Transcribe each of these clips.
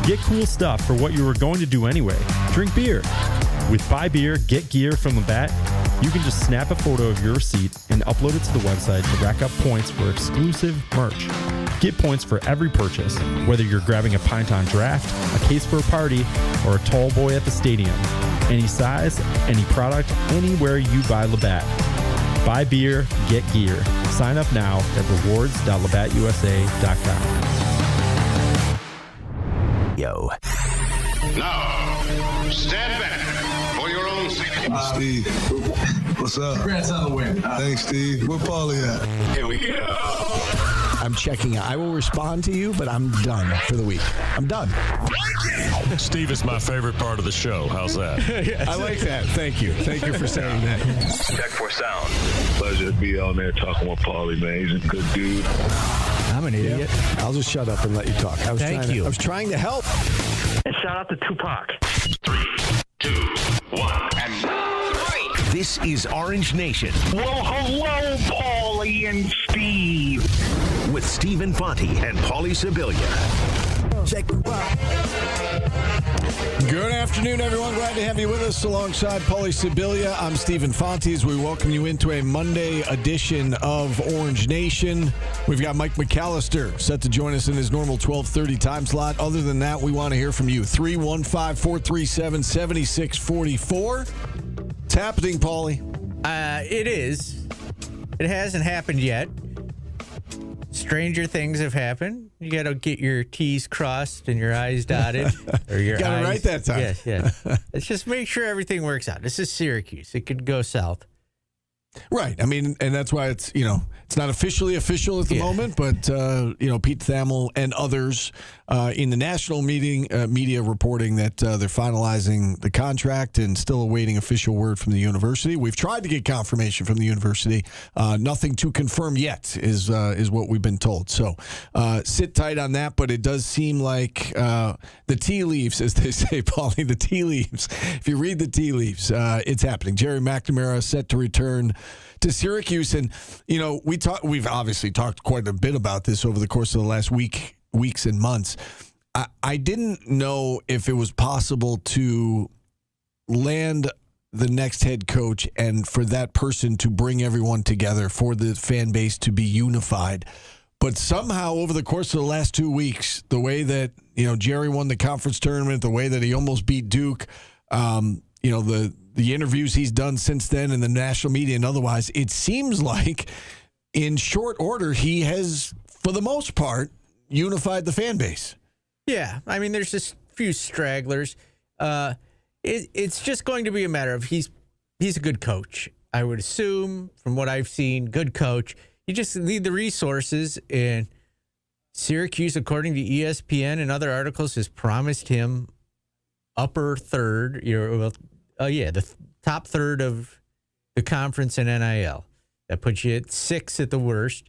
Get cool stuff for what you were going to do anyway. Drink beer. With Buy Beer, Get Gear from Labatt, you can just snap a photo of your receipt and upload it to the website to rack up points for exclusive merch. Get points for every purchase, whether you're grabbing a pint on draft, a case for a party, or a tall boy at the stadium. Any size, any product, anywhere you buy Labatt. Buy beer, get gear. Sign up now at rewards.labattusa.com. Yo. Now, stand back for your own safety. Steve, what's up? Congrats on the win. Thanks, Steve. Where Paulie at? Here we go. I'm checking out. I will respond to you, but I'm done for the week. I'm done. Steve is my favorite part of the show. How's that? Yes. I like that. Thank you. Thank you for saying that. Check for sound. Pleasure to be on there talking with Paulie, man. He's a good dude. I'm an idiot. I'll just shut up and let you talk. I was trying to help. And shout out to Tupac. 3, 2, 1, and This is Orange Nation. Well, hello, Paulie and Steve. With Stephen Fonte and Paulie Sibilia. Check it out. Good afternoon, everyone. Glad to have you with us alongside Paulie Sibilia. I'm Stephen Fonte as we welcome you into a Monday edition of Orange Nation. We've got Mike McAllister set to join us in his normal 12:30 time slot. Other than that, we want to hear from you. 315-437-7644. It's happening, Paulie. It is. It hasn't happened yet. Stranger things have happened. You got to get your T's crossed and your I's dotted. Or your got it right that time. Yes. Let's just make sure everything works out. This is Syracuse. It could go south. Right. I mean, and that's why it's not officially official at the moment, but, Pete Thamel and others in the national media reporting that they're finalizing the contract and still awaiting official word from the university. We've tried to get confirmation from the university. Nothing to confirm yet is what we've been told. So sit tight on that, but it does seem like the tea leaves, as they say, Paulie, the tea leaves. If you read the tea leaves, it's happening. Gerry McNamara set to return to Syracuse, and we've obviously talked quite a bit about this over the course of the last weeks and months. I didn't know if it was possible to land the next head coach and for that person to bring everyone together, for the fan base to be unified. But somehow over the course of the last 2 weeks, the way that Gerry won the conference tournament, the way that he almost beat Duke, the interviews he's done since then in the national media and otherwise, it seems like in short order he has, for the most part, unified the fan base. Yeah, I mean, there's just a few stragglers. It's just going to be a matter of he's a good coach. I would assume, from what I've seen, good coach. You just need the resources, and Syracuse, according to ESPN and other articles, has promised him upper third, the top third of the conference in NIL. That puts you at 6 at the worst,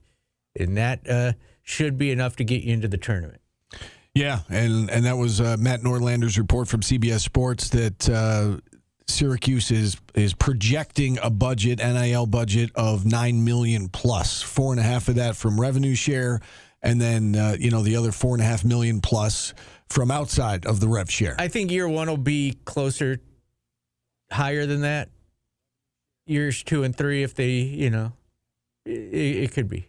and that should be enough to get you into the tournament. Yeah, and that was Matt Norlander's report from CBS Sports that Syracuse is projecting a NIL budget of $9 million plus, 4.5 of that from revenue share, and then the other $4.5 million plus from outside of the rev share. I think year one will be higher than that. Years 2 and 3, if they, it could be.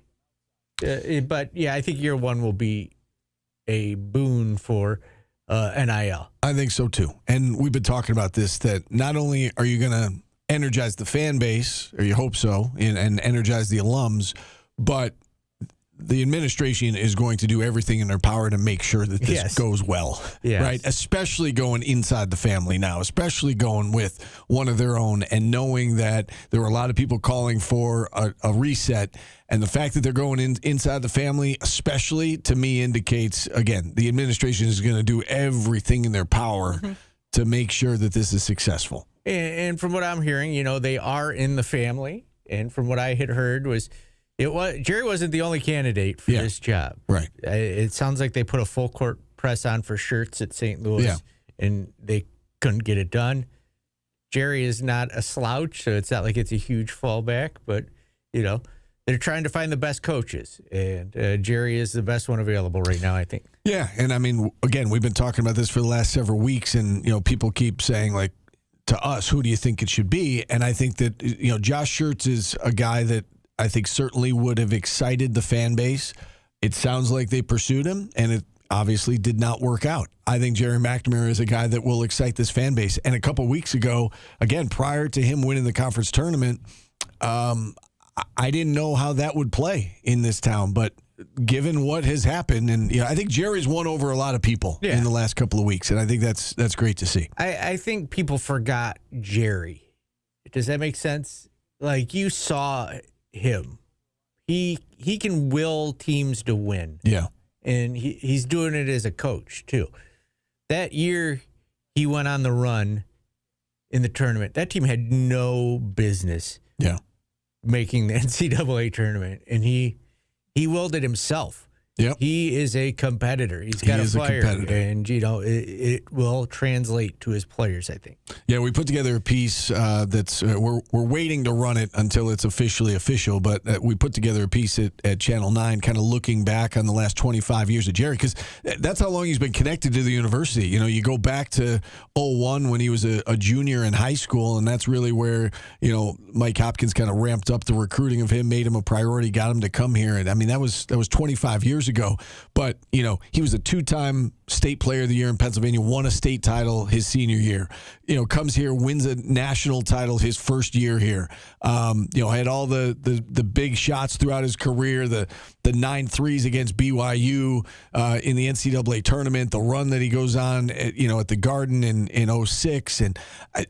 But yeah, I think year one will be a boon for NIL. I think so too. And we've been talking about this, that not only are you going to energize the fan base, or you hope so, and energize the alums, but the administration is going to do everything in their power to make sure that this goes well, right? Especially going inside the family now, especially going with one of their own and knowing that there were a lot of people calling for a reset. And the fact that they're going inside the family, especially, to me, indicates, again, the administration is going to do everything in their power to make sure that this is successful. And from what I'm hearing, they are in the family. And from what I had heard was, Gerry wasn't the only candidate for this job. Right. It sounds like they put a full court press on for shirts at St. Louis, and they couldn't get it done. Gerry is not a slouch, so it's not like it's a huge fallback. But they're trying to find the best coaches, and Gerry is the best one available right now, I think. Yeah, and I mean, again, we've been talking about this for the last several weeks, and people keep saying, like, to us, who do you think it should be? And I think that Josh Schertz is a guy that I think certainly would have excited the fan base. It sounds like they pursued him, and it obviously did not work out. I think Gerry McNamara is a guy that will excite this fan base. And a couple weeks ago, again, prior to him winning the conference tournament, I didn't know how that would play in this town, but given what has happened, and I think Jerry's won over a lot of people in the last couple of weeks, and I think that's great to see. I think people forgot Gerry. Does that make sense? Like, you saw him. He can will teams to win. Yeah. And he's doing it as a coach, too. That year he went on the run in the tournament, that team had no business making the NCAA tournament, and he willed it himself. Yep. He is a competitor. He's got a flyer, and it will translate to his players, I think. Yeah, we put together a piece that's we're waiting to run it until it's officially official, but we put together a piece at Channel 9 kind of looking back on the last 25 years of Gerry, because that's how long he's been connected to the university. You go back to 2001 when he was a junior in high school, and that's really where Mike Hopkins kind of ramped up the recruiting of him, made him a priority, got him to come here. And I mean, that was 25 years ago. But, he was a two-time state player of the year in Pennsylvania, won a state title his senior year, comes here, wins a national title his first year here. Had all the big shots throughout his career, the 9 threes against BYU in the NCAA tournament, the run that he goes on at the Garden in 06, and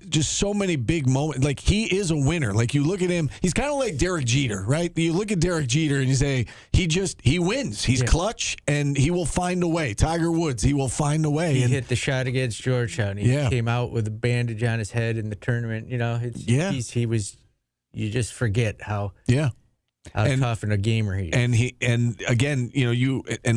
just so many big moments. Like, he is a winner. Like, you look at him, he's kind of like Derek Jeter, right? You look at Derek Jeter and you say, he wins. He's clutch, and he will find a way. Tiger Woods, he will find a way. He hit the shot against Georgetown. He came out with a bandage on his head in the tournament. He was. You just forget how tough and a gamer he is. And again,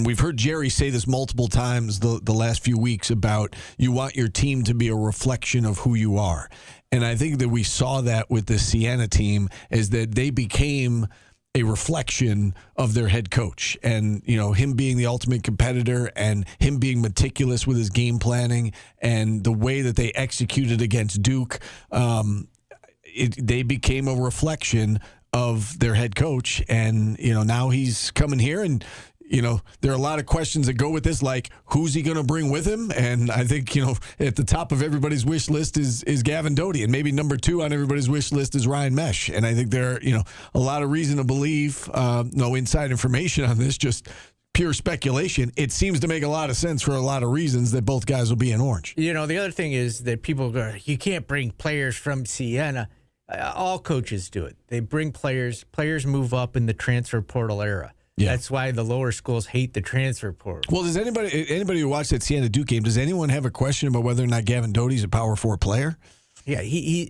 we've heard Gerry say this multiple times the last few weeks about you want your team to be a reflection of who you are. And I think that we saw that with the Siena team, is that they became a reflection of their head coach, and him being the ultimate competitor, and him being meticulous with his game planning, and the way that they executed against Duke. They became a reflection of their head coach, and now he's coming here, and there are a lot of questions that go with this, like, who's he going to bring with him? And I think, at the top of everybody's wish list is Gavin Doty, and maybe number 2 on everybody's wish list is Ryan Mesh. And I think there are, a lot of reason to believe, no inside information on this, just pure speculation. It seems to make a lot of sense for a lot of reasons that both guys will be in orange. The other thing is that people go, you can't bring players from Siena. All coaches do it. They bring players. Players move up in the transfer portal era. Yeah. That's why the lower schools hate the transfer portal. Well, does anybody who watched that Siena Duke game, does anyone have a question about whether or not Gavin Doty's a Power 4 player? Yeah,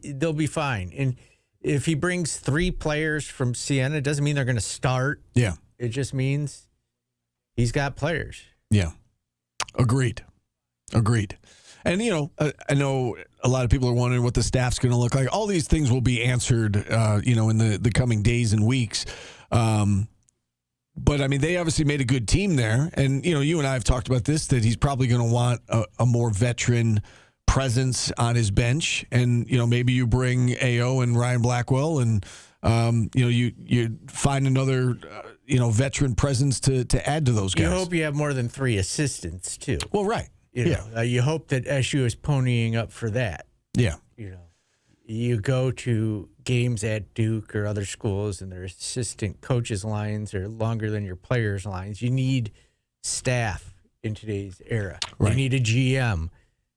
they'll be fine. And if he brings 3 players from Siena, it doesn't mean they're going to start. Yeah. It just means he's got players. Yeah. Agreed. And, I know a lot of people are wondering what the staff's going to look like. All these things will be answered, in the coming days and weeks. But, I mean, they obviously made a good team there. And, you and I have talked about this, that he's probably going to want a more veteran presence on his bench. And, maybe you bring A.O. and Ryan Blackwell, and, you find another, veteran presence to add to those guys. You hope you have more than 3 assistants, too. Well, right. You hope that SU is ponying up for that. Yeah. You go to games at Duke or other schools, and their assistant coaches' lines are longer than your players' lines. You need staff in today's era. Right. You need a GM.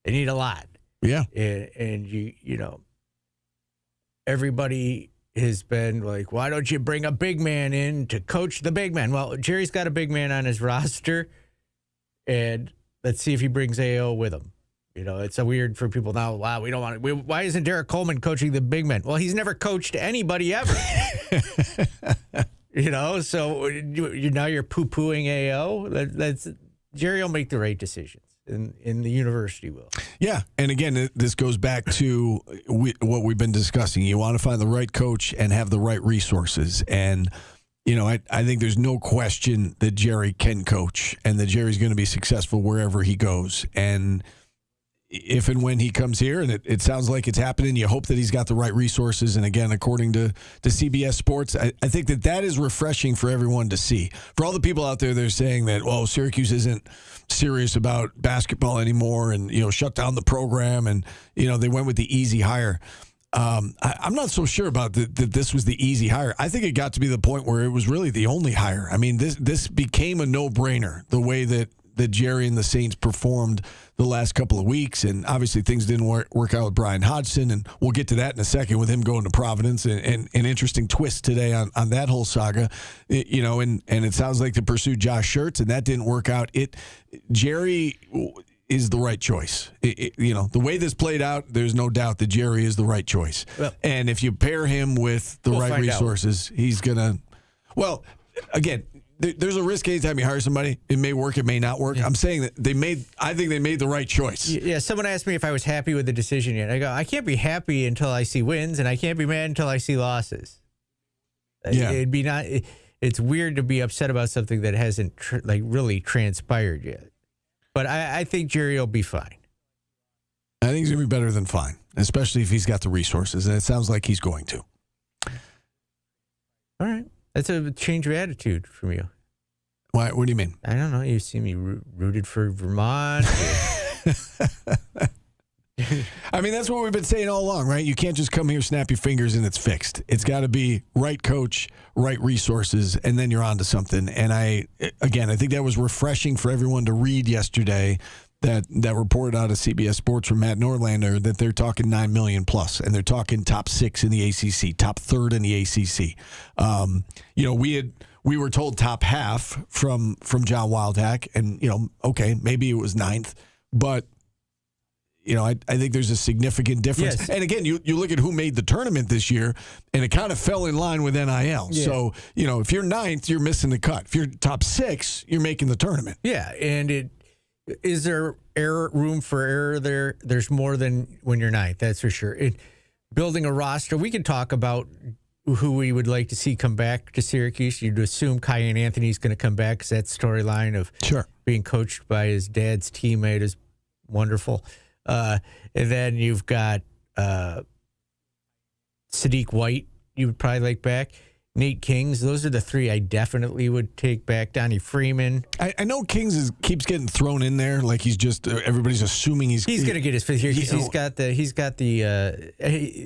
They need a lot. Yeah. And everybody has been like, why don't you bring a big man in to coach the big man? Well, Jerry's got a big man on his roster, and let's see if he brings AO with him. It's a weird for people now. Wow, we don't want to. Why isn't Derek Coleman coaching the big men? Well, he's never coached anybody ever. So now you're poo-pooing AO. That's Gerry will make the right decisions, and the university will. Yeah, and again, this goes back to what we've been discussing. You want to find the right coach and have the right resources, and I think there's no question that Gerry can coach and that Jerry's going to be successful wherever he goes. And if and when he comes here, and it sounds like it's happening, you hope that he's got the right resources. And again, according to CBS Sports, I think that is refreshing for everyone to see. For all the people out there, they're saying that, well, Syracuse isn't serious about basketball anymore and, shut down the program and, they went with the easy hire. I'm not so sure about that this was the easy hire. I think it got to be the point where it was really the only hire. I mean, this became a no-brainer, the way that Gerry and the Saints performed the last couple of weeks. And obviously things didn't work out with Brian Hodgson, and we'll get to that in a second with him going to Providence, and an interesting twist today on that whole saga. And it sounds like they pursued Josh Schertz, and that didn't work out. Gerry is the right choice. The way this played out, there's no doubt that Gerry is the right choice. Well, and if you pair him with the right resources, he's going to, well, again, there's a risk anytime you hire somebody. It may work, it may not work. Yeah. I'm saying that I think they made the right choice. Yeah, someone asked me if I was happy with the decision yet. I go, I can't be happy until I see wins, and I can't be mad until I see losses. Yeah. It's weird to be upset about something that hasn't really transpired yet. But I think Gerry will be fine. I think he's going to be better than fine, especially if he's got the resources, and it sounds like he's going to. All right. That's a change of attitude from you. Why? What do you mean? I don't know. You see me rooted for Vermont. I mean, that's what we've been saying all along, right? You can't just come here, snap your fingers, and it's fixed. It's got to be right coach, right resources, and then you're on to something. And I think that was refreshing for everyone to read yesterday, that reported out of CBS Sports from Matt Norlander, that they're talking $9 million plus, and they're talking top 6 in the ACC, top 3rd in the ACC. We were told top half from John Wildhack, and okay, maybe it was 9th, but I think there's a significant difference. Yes. And again, you look at who made the tournament this year, and it kind of fell in line with NIL. Yeah. So if you're 9th, you're missing the cut. If you're top 6, you're making the tournament. Yeah, and is there room for error there? There's more than when you're 9th, that's for sure. Building a roster, we could talk about who we would like to see come back to Syracuse. You'd assume Kyan Anthony's going to come back, because that storyline of being coached by his dad's teammate is wonderful. And then you've got Sadiq White, you would probably like back. Nate Kings, those are the 3 I definitely would take back. Donnie Freeman. I know Kings keeps getting thrown in there, like he's just everybody's assuming he's going to get his 5th year. He's got the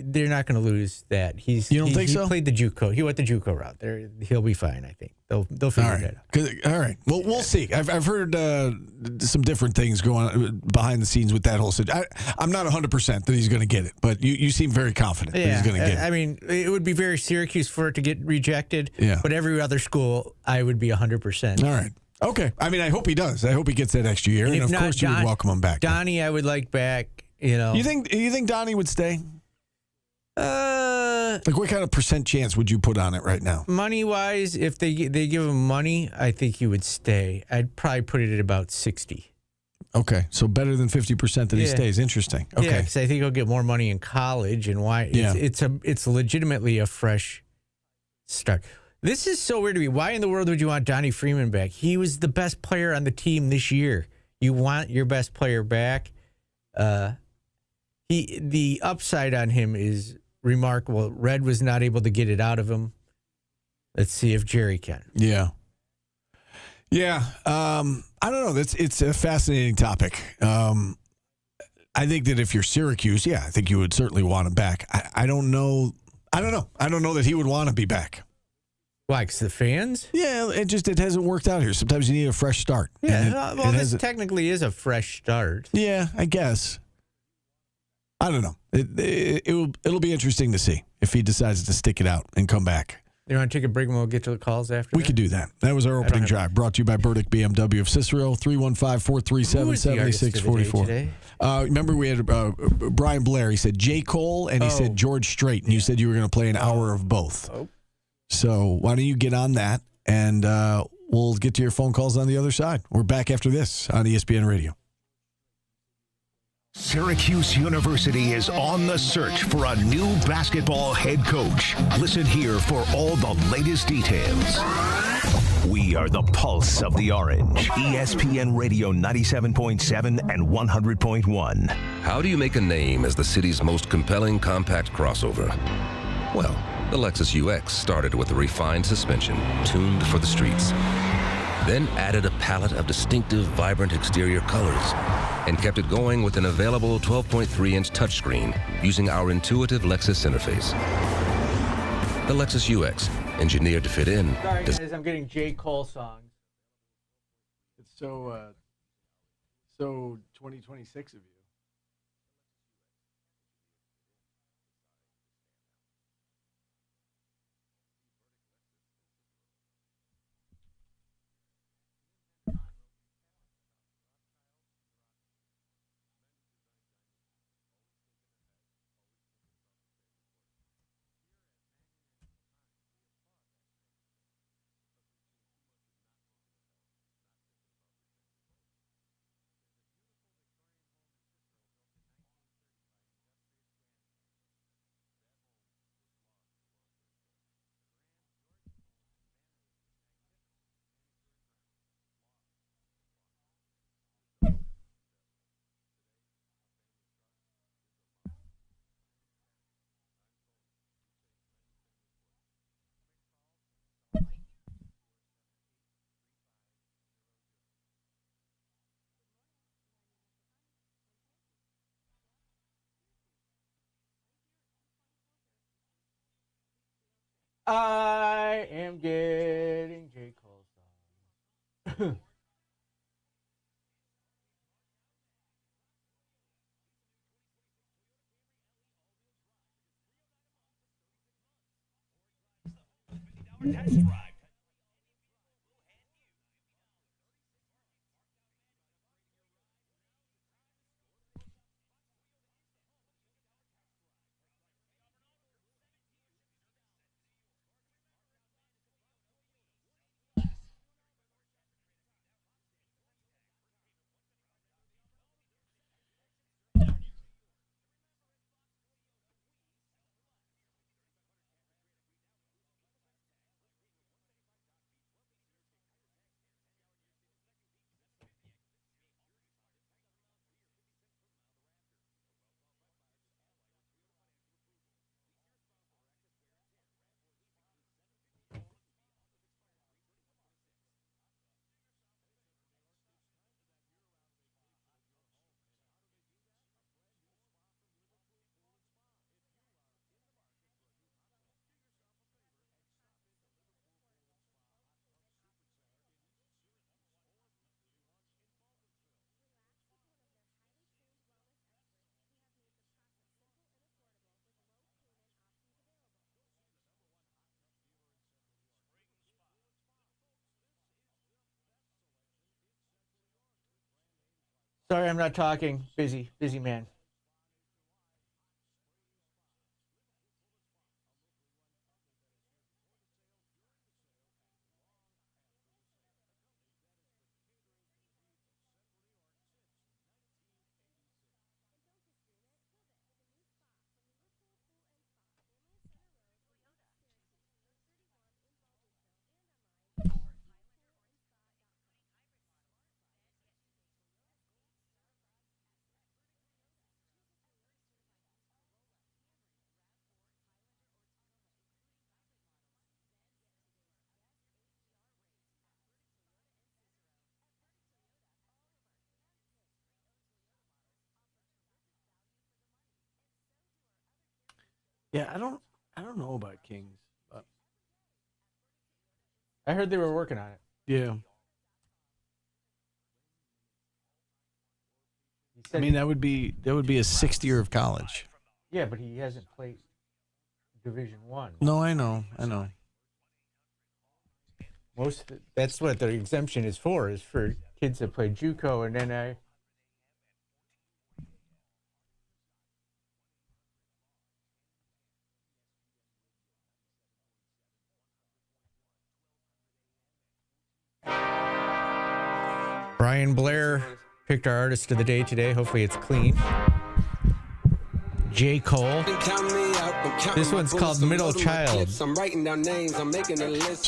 they're not going to lose that. You don't think so? He played the JUCO. He went the JUCO route. He'll be fine, I think. They'll figure it out. All right. Well, we'll see. I've heard some different things going on behind the scenes with that whole situation. I'm not 100% that he's going to get it, but you seem very confident that he's going to get it. I mean, it would be very Syracuse for it to get rejected. Yeah. But every other school, I would be 100%. All right. Okay. I mean, I hope he does. I hope he gets that extra year, and of course you would welcome him back. Donnie, I would like back. You think Donnie would stay? Like, what kind of percent chance would you put on it right now? Money-wise, if they give him money, I think he would stay. I'd probably put it at about 60. Okay, so better than 50% that he stays. Interesting. Okay, yeah, because I think he'll get more money in college, and why? It's legitimately a fresh start. This is so weird to me. Why in the world would you want Donnie Freeman back? He was the best player on the team this year. You want your best player back. The upside on him is remarkable. Red was not able to get it out of him. Let's see if Gerry can. Yeah. I don't know. It's a fascinating topic. I think that if you're Syracuse, I think you would certainly want him back. I don't know. I don't know that he would want to be back. Why? 'Cause the fans? Yeah, it hasn't worked out here. Sometimes you need a fresh start. Yeah. This technically is a fresh start. Yeah, I guess. I don't know. It'll be interesting to see if he decides to stick it out and come back. You want to take a break and we'll get to the calls after We could do that. That was our opening drive, brought to you by Burdick BMW of Cicero, 315-437-7644. Remember we had Brian Blair. He said J. Cole, and he said George Strait, and you said you were going to play an hour of both. Oh. So why don't you get on that, and we'll get to your phone calls on the other side. We're back after this on ESPN Radio. Syracuse University is on the search for a new basketball head coach. Listen here for all the latest details. We are the pulse of the Orange. ESPN Radio 97.7 and 100.1. How do you make a name as the city's most compelling compact crossover? Well, the Lexus UX started with a refined suspension tuned for the streets, then added a palette of distinctive, vibrant exterior colors, and kept it going with an available 12.3-inch touchscreen using our intuitive Lexus interface. The Lexus UX, engineered to fit in. Sorry, guys, I'm getting J. Cole songs. It's so 2026 of you. I am getting J. Cole songs. Sorry, I'm not talking. Busy man. Yeah, I don't know about Kings. But I heard they were working on it. yeah. He said I mean, that would be his 6th year of college. yeah, but he hasn't played Division One. No, I know. That's what the exemption is for kids that play JUCO and then Brian Blair picked our artist of the day today. Hopefully it's clean. J. Cole. This one's called Middle Child. So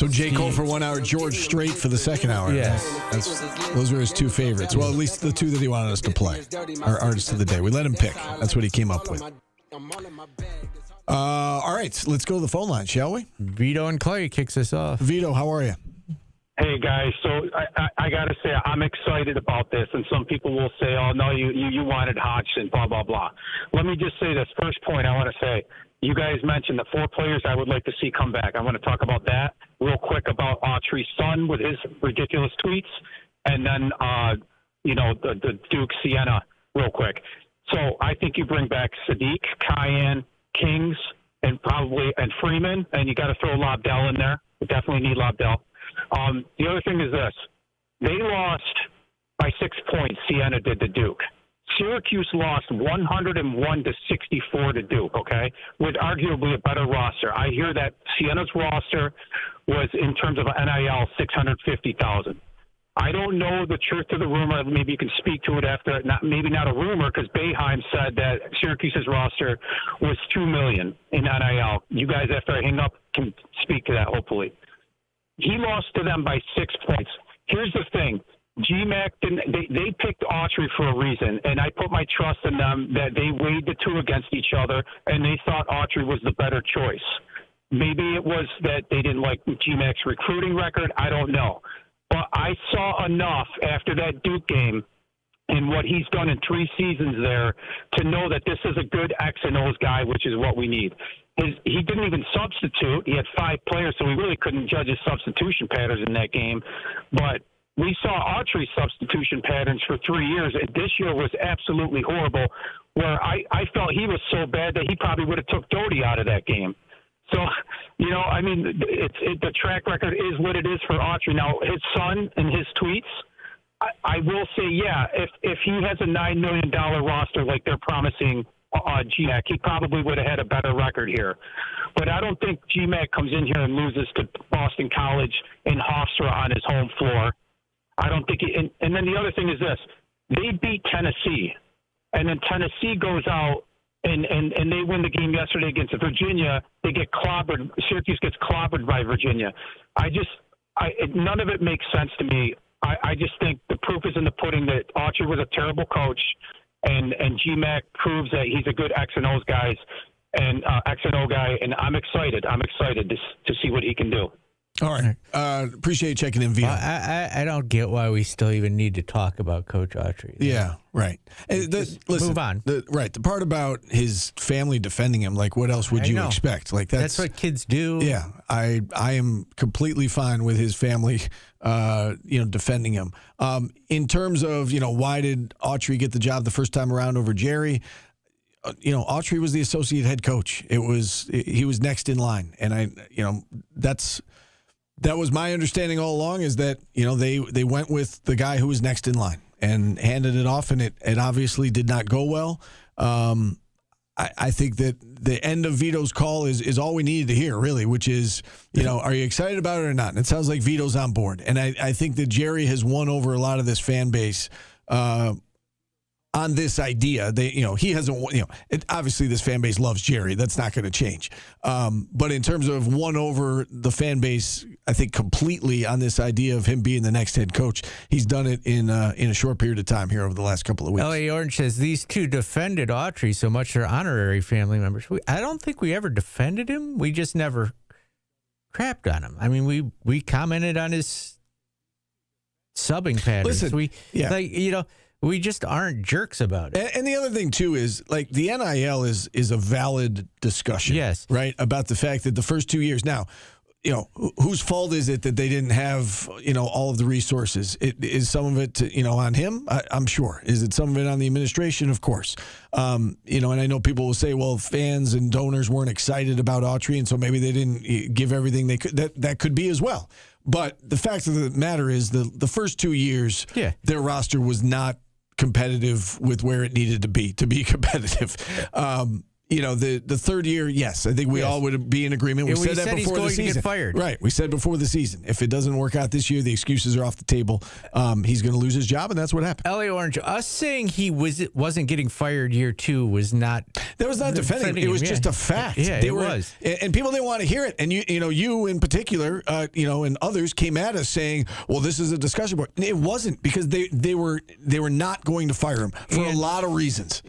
J. Cole for 1 hour, George Strait for the second hour. Yes. Those are his two favorites. Well, at least the two that he wanted us to play. Our artists of the day. We let him pick. That's what he came up with. All right, let's go to the phone line, shall we? Vito and Clay kicks us off. Vito, how are you? Hey, guys. So I got to say, I'm excited about this. And some people will say, oh, no, you wanted Hodgson, blah, blah, blah. Let me just say this. First point I want to say, you guys mentioned the 4 players I would like to see come back. I want to talk about that real quick about Autry's son with his ridiculous tweets. And then, the Duke Sienna real quick. So I think you bring back Sadiq, Cayenne, Kings, and Freeman. And you got to throw Lobdell in there. We definitely need Lobdell. The other thing is this. They lost by 6 points, Siena did to Duke. Syracuse lost 101 to 64 to Duke, okay, with arguably a better roster. I hear that Siena's roster was, in terms of NIL, $650,000. I don't know the truth to the rumor. Maybe you can speak to it after. Maybe not a rumor, because Boeheim said that Syracuse's roster was $2 million in NIL. You guys, after I hang up, can speak to that, hopefully. He lost to them by 6 points. Here's the thing. GMac, they picked Autry for a reason, and I put my trust in them that they weighed the two against each other, and they thought Autry was the better choice. Maybe it was that they didn't like GMac's recruiting record. I don't know. But I saw enough after that Duke game and what he's done in 3 seasons there to know that this is a good X and O's guy, which is what we need. He didn't even substitute. He had 5 players, so we really couldn't judge his substitution patterns in that game. But we saw Autry's substitution patterns for 3 years, and this year was absolutely horrible, where I felt he was so bad that he probably would have took Doty out of that game. So, the track record is what it is for Autry. Now, his son and his tweets, I will say, yeah, if he has a $9 million roster like they're promising GMac, he probably would have had a better record here. But I don't think GMac comes in here and loses to Boston College and Hofstra on his home floor. I don't think and then the other thing is this. They beat Tennessee, and then Tennessee goes out and they win the game yesterday against Virginia. They get clobbered. Syracuse gets clobbered by Virginia. None of it makes sense to me. I just think the proof is in the pudding that Autry was a terrible coach, and GMac proves that he's a good X and O's guy, and I'm excited. I'm excited to see what he can do. All right. Appreciate you checking in, Vito. I don't get why we still even need to talk about Coach Autry. Yeah, right. Listen, move on. The part about his family defending him, like, what else would you expect? Like that's what kids do. Yeah, I am completely fine with his family, defending him. In terms of, why did Autry get the job the first time around over Gerry? Autry was the associate head coach. He was next in line, and that was my understanding all along, is that, they went with the guy who was next in line and handed it off, and it obviously did not go well. I think that the end of Vito's call is all we needed to hear, really, which is, are you excited about it or not? And it sounds like Vito's on board. And I think that Gerry has won over a lot of this fan base on this idea. He hasn't, obviously this fan base loves Gerry. That's not going to change. But in terms of won over the fan base, I think completely on this idea of him being the next head coach, he's done it in a short period of time here over the last couple of weeks. L.A. Orange says these two defended Autry so much they're honorary family members. I don't think we ever defended him. We just never crapped on him. I mean, we commented on his subbing patterns. Listen, we just aren't jerks about it. And the other thing, too, is, like, the NIL is a valid discussion. Yes. Right? About the fact that the first 2 years. Now, whose fault is it that they didn't have, all of the resources? Is some of it, on him? I'm sure. Is it some of it on the administration? Of course. And I know people will say, well, fans and donors weren't excited about Autry, and so maybe they didn't give everything they could. That could be as well. But the fact of the matter is the first 2 years, their roster was not competitive with where it needed to be competitive. the third year, yes, I think we all would be in agreement. We said that said before he's going the season. to get fired. Right. We said before the season. If it doesn't work out this year, the excuses are off the table. He's going to lose his job, and that's what happened. LA Orange, us saying he wasn't getting fired year 2 was not. That was not defending. It was just a fact. Yeah, it was. And people didn't want to hear it. And you in particular, and others came at us saying, "Well, this is a discussion board." And it wasn't, because they were not going to fire him for a lot of reasons.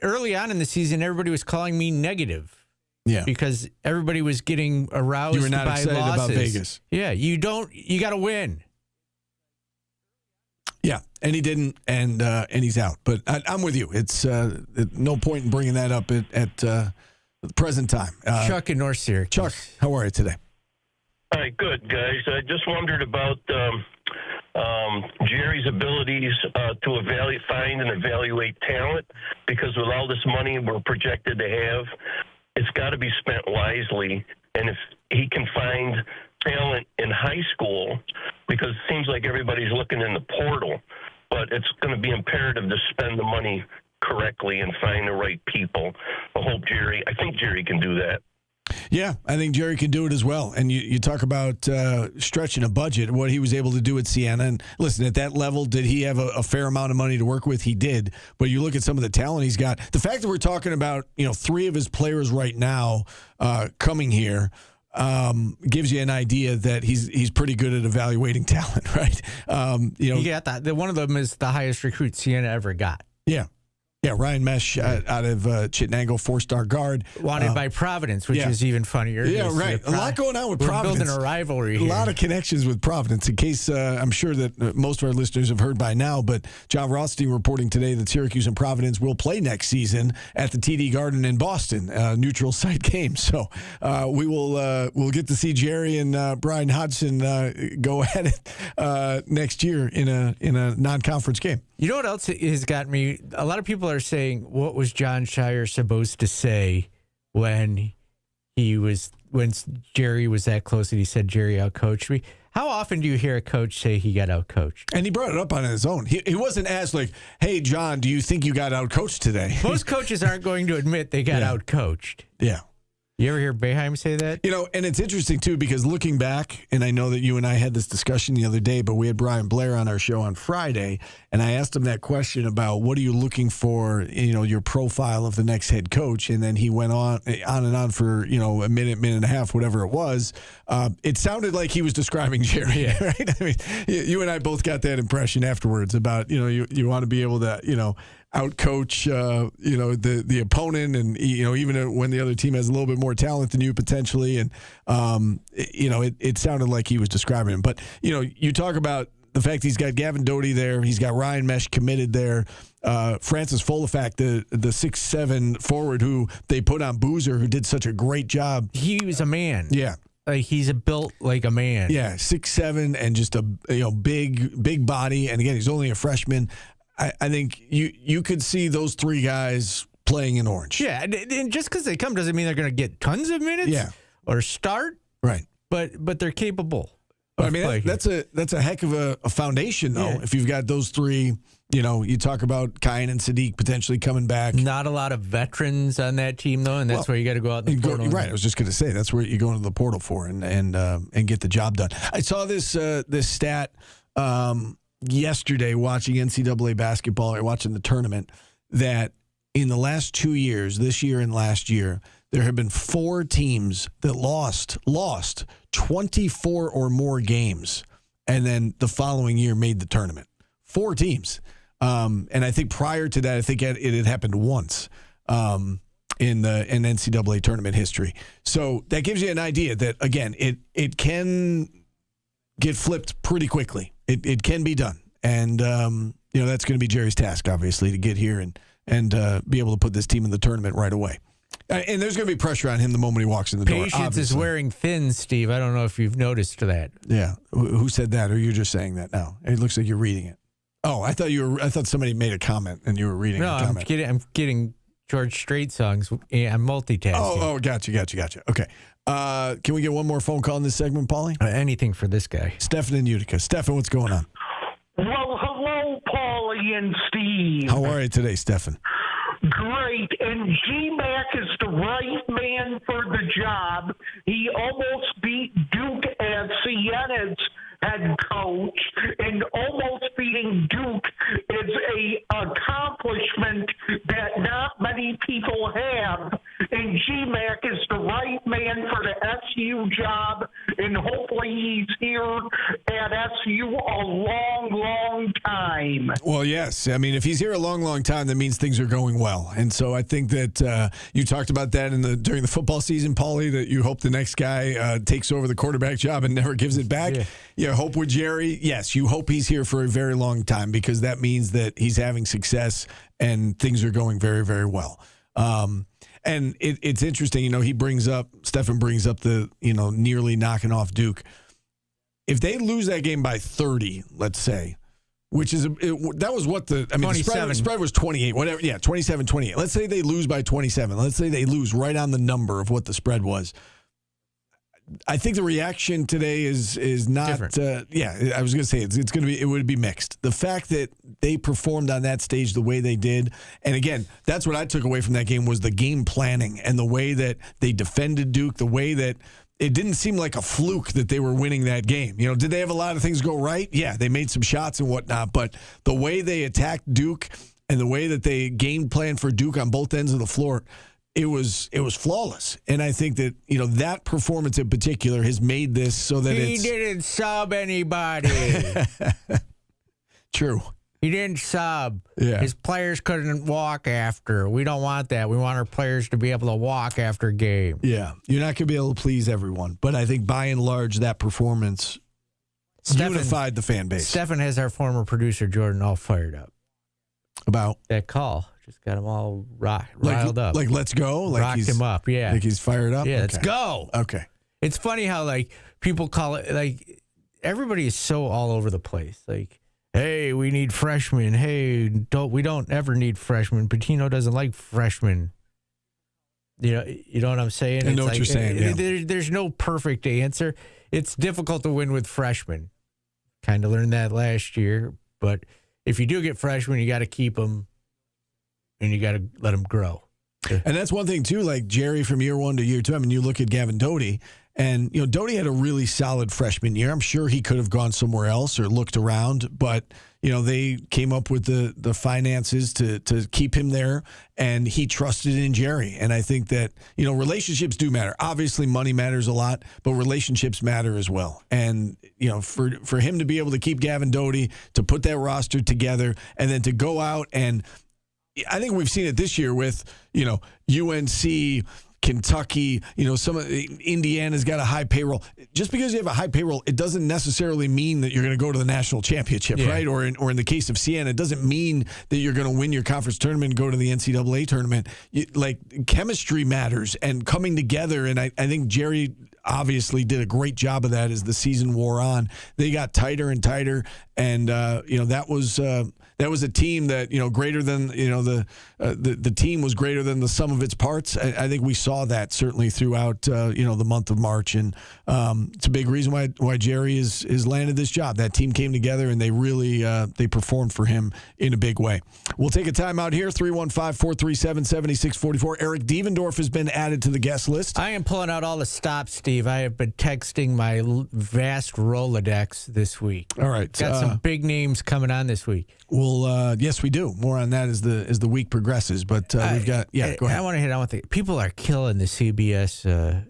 Early on in the season, everybody was calling me negative. Yeah. Because everybody was getting aroused by losses. You were not excited about Vegas. Yeah, you got to win. Yeah, and he didn't, and he's out. But I'm with you. It's no point in bringing that up at the present time. Chuck in North Syracuse. Chuck, how are you today? Hi, good, guys. I just wondered about Jerry's abilities to find and evaluate talent, because with all this money we're projected to have, it's got to be spent wisely. And if he can find talent in high school, because it seems like everybody's looking in the portal, but it's going to be imperative to spend the money correctly and find the right people. I think Jerry can do that. Yeah, I think Jerry can do it as well. And you talk about stretching a budget, what he was able to do at Siena. And listen, at that level, did he have a fair amount of money to work with? He did. But you look at some of the talent he's got. The fact that we're talking about 3 of his players right now coming here gives you an idea that he's pretty good at evaluating talent, right? You got that. One of them is the highest recruit Siena ever got. Yeah. Yeah, Ryan Mesh out of Chittenango, 4-star guard. Wanted by Providence, which is even funnier. Yeah, right. A lot going on with Providence. We're building a rivalry here. A lot of connections with Providence, in case I'm sure that most of our listeners have heard by now, but John Rothstein reporting today that Syracuse and Providence will play next season at the TD Garden in Boston, neutral site game. So we'll get to see Jerry and Brian Hodgson go at it next year in a non-conference game. You know what else has got me? A lot of people are saying, what was John Shire supposed to say when Jerry was that close and he said Jerry outcoached me? How often do you hear a coach say he got outcoached? And he brought it up on his own. He wasn't asked like, "Hey, John, do you think you got outcoached today?" Most coaches aren't going to admit they got outcoached. Yeah. You ever hear Boeheim say that? And it's interesting, too, because looking back, and I know that you and I had this discussion the other day, but we had Brian Blair on our show on Friday, and I asked him that question about what are you looking for, your profile of the next head coach, and then he went on and on for, a minute and a half, whatever it was. It sounded like he was describing Jerry, right? I mean, you and I both got that impression afterwards about, you want to be able to, outcoach, the opponent, and even when the other team has a little bit more talent than you potentially, and it sounded like he was describing him. But you talk about the fact he's got Gavin Doty there, he's got Ryan Mesh committed there, Francis Folafak, the 6'7" forward who they put on Boozer, who did such a great job. He was a man. Yeah. Like he's built like a man. Yeah, 6'7" and just a big body, and again, he's only a freshman. I think you could see those 3 guys playing in Orange. Yeah, and just because they come doesn't mean they're going to get tons of minutes or start. Right. But they're capable. I mean, that's a heck of a foundation, though, if you've got those 3. You talk about Kyan and Sadiq potentially coming back. Not a lot of veterans on that team, though, and that's where you got to go out in the portal. Right, I was just going to say, that's where you go into the portal for and get the job done. I saw this stat yesterday watching NCAA basketball, or watching the tournament, that in the last 2 years, this year and last year, there have been 4 teams that lost 24 or more games, and then the following year made the tournament. 4 teams. And I think prior to that, I think it had happened once in NCAA tournament history. So that gives you an idea that, again, it can get flipped pretty quickly. It can be done. And, that's going to be Jerry's task, obviously, to get here and be able to put this team in the tournament right away. And there's going to be pressure on him the moment he walks in the door. Patience is wearing thin, Steve. I don't know if you've noticed that. Yeah. Who said that? Or you're just saying that now? It looks like you're reading it. Oh, I thought somebody made a comment and you were reading a comment. No, I'm getting George Strait songs. I'm multitasking. Oh, gotcha. Okay. Can we get one more phone call in this segment, Paulie? Anything for this guy. Stefan in Utica. Stefan, what's going on? Well, hello, Paulie and Steve. How are you today, Stefan? Great, and GMac is the right man for the job. He almost beat Duke as Siena's head coach, and almost beating Duke is a accomplishment that not many people have. And GMac is the right man for the SU job, and hopefully he's here at SU a long, long time. Well, yes. I mean, if he's here a long, long time, that means things are going well. And so I think that you talked about that during the football season, Paulie, that you hope the next guy takes over the quarterback job and never gives it back. Yeah, hope with Gerry. Yes, you hope he's here for a very long time because that means that he's having success and things are going very, very well. And it's interesting, Stefan brings up the, nearly knocking off Duke. If they lose that game by 30, let's say, which is, that was what the spread was 28, whatever. Yeah, 27-28. Let's say they lose by 27. Let's say they lose right on the number of what the spread was. I think the reaction today is not different. I was going to say it would be mixed. The fact that they performed on that stage the way they did, and again, that's what I took away from that game was the game planning and the way that they defended Duke, the way that it didn't seem like a fluke that they were winning that game. Did they have a lot of things go right? Yeah, they made some shots and whatnot, but the way they attacked Duke and the way that they game planned for Duke on both ends of the floor, it was flawless. And I think that, that performance in particular has made this so that he didn't sub anybody. True. He didn't sub. Yeah. His players couldn't walk after. We don't want that. We want our players to be able to walk after a game. Yeah. You're not going to be able to please everyone. But I think by and large, that performance unified the fan base. Stefan has our former producer, Jordan, all fired up. About? That call. Just got him all riled up. Like, let's go? Like rocked him up, yeah. Like he's fired up? Yeah, okay. Let's go. Okay. It's funny how, people call it, everybody is so all over the place. Hey, we need freshmen. Hey, we don't ever need freshmen. Pitino doesn't like freshmen. You know what I'm saying? I know what you're saying, yeah. There's no perfect answer. It's difficult to win with freshmen. Kind of learned that last year. But if you do get freshmen, you got to keep them. And you got to let them grow. And that's one thing, too, like Gerry from year one to year two. I mean, you look at Gavin Doty, and, Doty had a really solid freshman year. I'm sure he could have gone somewhere else or looked around, but, they came up with the finances to keep him there, and he trusted in Gerry. And I think that, relationships do matter. Obviously, money matters a lot, but relationships matter as well. And, for him to be able to keep Gavin Doty, to put that roster together, and then to go out and I think we've seen it this year with, UNC, Kentucky, some of Indiana's got a high payroll. Just because you have a high payroll, it doesn't necessarily mean that you're going to go to the national championship, right? Or in the case of Siena, it doesn't mean that you're going to win your conference tournament and go to the NCAA tournament. Chemistry matters and coming together. And I think Gerry obviously did a great job of that as the season wore on. They got tighter and tighter, and that was a team that greater than the team was greater than the sum of its parts. I think we saw that certainly throughout the month of March, and it's a big reason why Gerry is landed this job. That team came together and they really they performed for him in a big way. We'll take a time out here. 315-437-7644. Eric Devendorf has been added to the guest list. I am pulling out all the stops, Steve. I have been texting my vast Rolodex this week. All right, got some big names coming on this week. Well, yes, we do. More on that as the week progresses. But we've got go ahead. I want to hit on with people are killing the CBS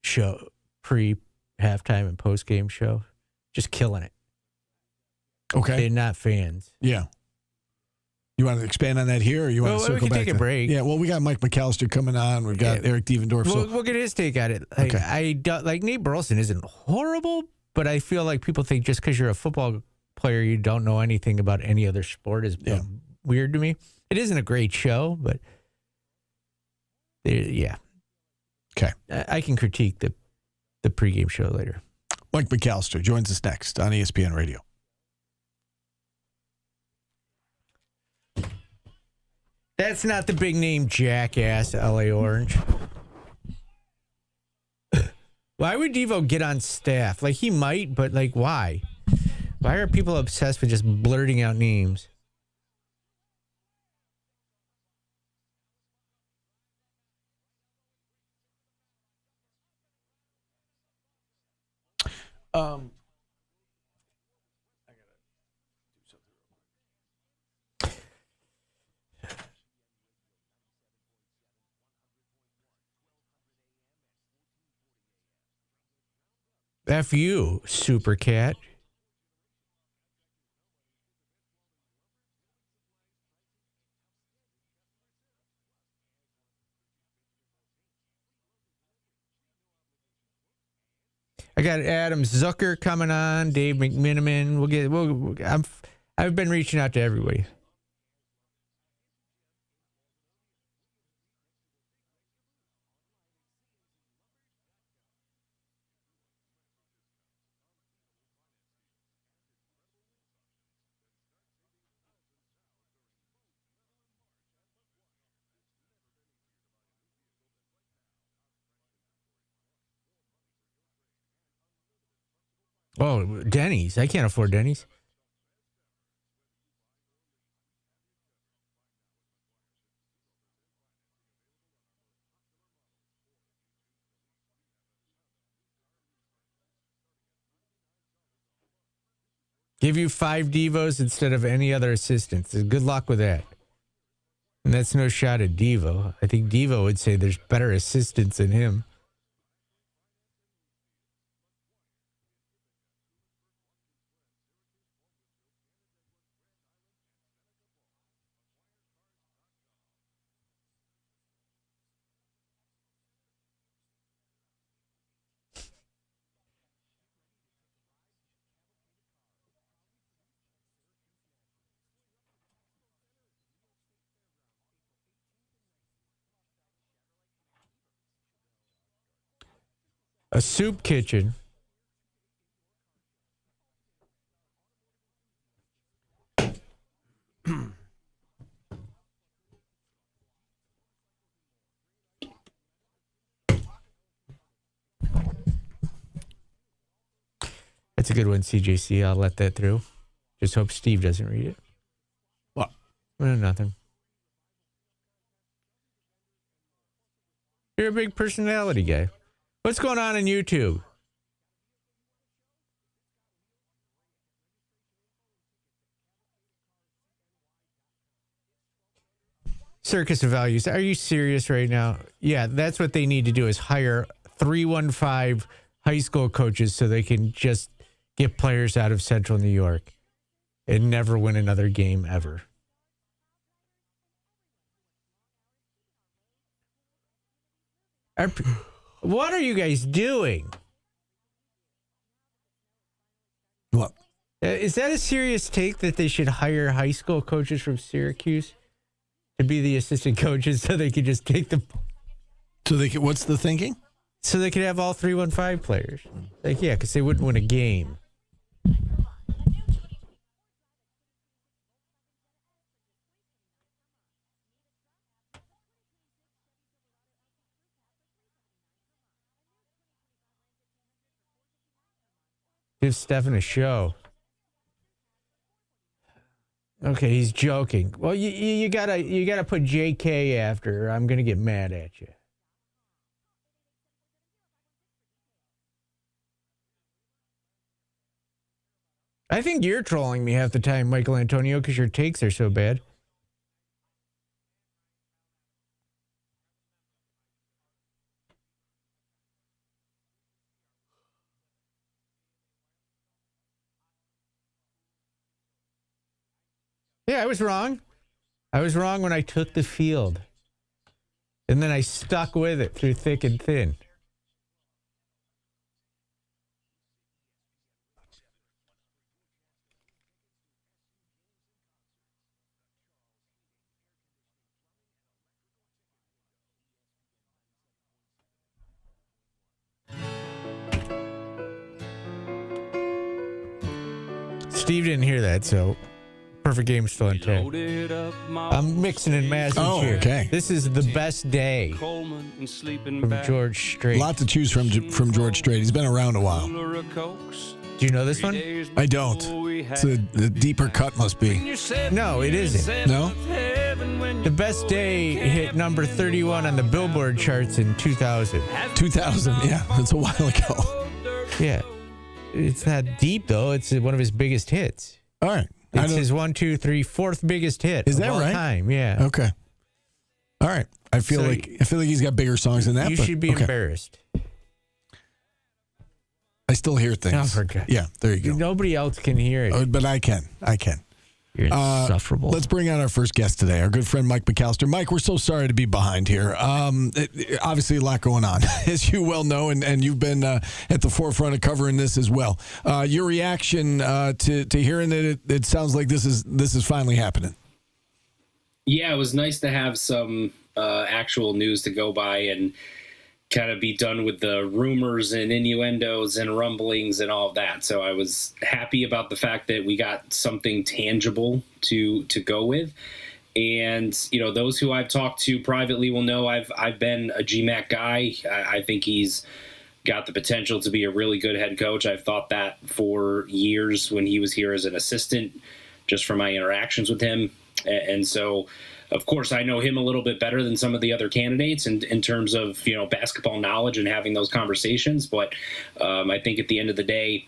show, pre-halftime and post-game show, just killing it. Okay, they're not fans. Yeah. You want to expand on that here, or you want to circle we can back? Take a break. Yeah, well, we got Mike McAllister coming on. We've got Eric Devendorf. We'll get his take on it. Okay. I don't, Nate Burleson isn't horrible, but I feel like people think just because you're a football player, you don't know anything about any other sport is weird to me. It isn't a great show, but yeah. Okay. I can critique the pregame show later. Mike McAllister joins us next on ESPN Radio. That's not the big name jackass, L.A. Orange. Why would Devo get on staff? He might, but why? Why are people obsessed with just blurting out names? F you, Super Cat. I got Adam Zucker coming on, Dave McMiniman. I've been reaching out to everybody. Oh, Denny's. I can't afford Denny's. Give you 5 Devos instead of any other assistants. Good luck with that. And that's no shot at Devo. I think Devo would say there's better assistants than him. A soup kitchen. That's a good one, CJC. I'll let that through. Just hope Steve doesn't read it. What? Nothing. You're a big personality guy. What's going on YouTube? Circus of Values. Are you serious right now? Yeah, that's what they need to do is hire 315 high school coaches so they can just get players out of Central New York and never win another game ever. What are you guys doing? What? Is that a serious take that they should hire high school coaches from Syracuse to be the assistant coaches so they could just take them? So they could, what's the thinking? So they could have all 315 players. Like, yeah, because they wouldn't win a game. Give Stefan a show. Okay, he's joking. Well, you gotta put JK after, or I'm gonna get mad at you. I think you're trolling me half the time, Michael Antonio, because your takes are so bad. Yeah, I was wrong. I was wrong when I took the field. And then I stuck with it through thick and thin. Steve didn't hear that, so perfect game still in 10. I'm mixing and matching here. Okay. This is The Best Day from George Strait. A lot to choose from George Strait. He's been around a while. Do you know this one? I don't. It's a deeper cut must be. No, it isn't. No? The Best Day hit number 31 on the Billboard charts in 2000. 2000, yeah. That's a while ago. Yeah. it's that deep though. It's one of his biggest hits. All right. It's his 4th biggest hit. Is that of all right? Time, yeah. Okay. All right. I feel like he's got bigger songs than that. You but, should be embarrassed. I still hear things. Oh, for God. Yeah, there you go. Nobody else can hear it. But I can. You're insufferable. Let's bring on our first guest today, our good friend Mike McAllister. Mike, we're so sorry to be behind here. Obviously, a lot going on, as you well know, and you've been at the forefront of covering this as well. Your reaction to hearing that it sounds like this is finally happening. Yeah, it was nice to have some actual news to go by and kind of be done with the rumors and innuendos and rumblings and all of that. So I was happy about the fact that we got something tangible to go with. And, you know, those who I've talked to privately will know I've been a GMac guy. I think he's got the potential to be a really good head coach. I've thought that for years when he was here as an assistant, just from my interactions with him. And so, of course, I know him a little bit better than some of the other candidates in terms of, you know, basketball knowledge and having those conversations. But I think at the end of the day,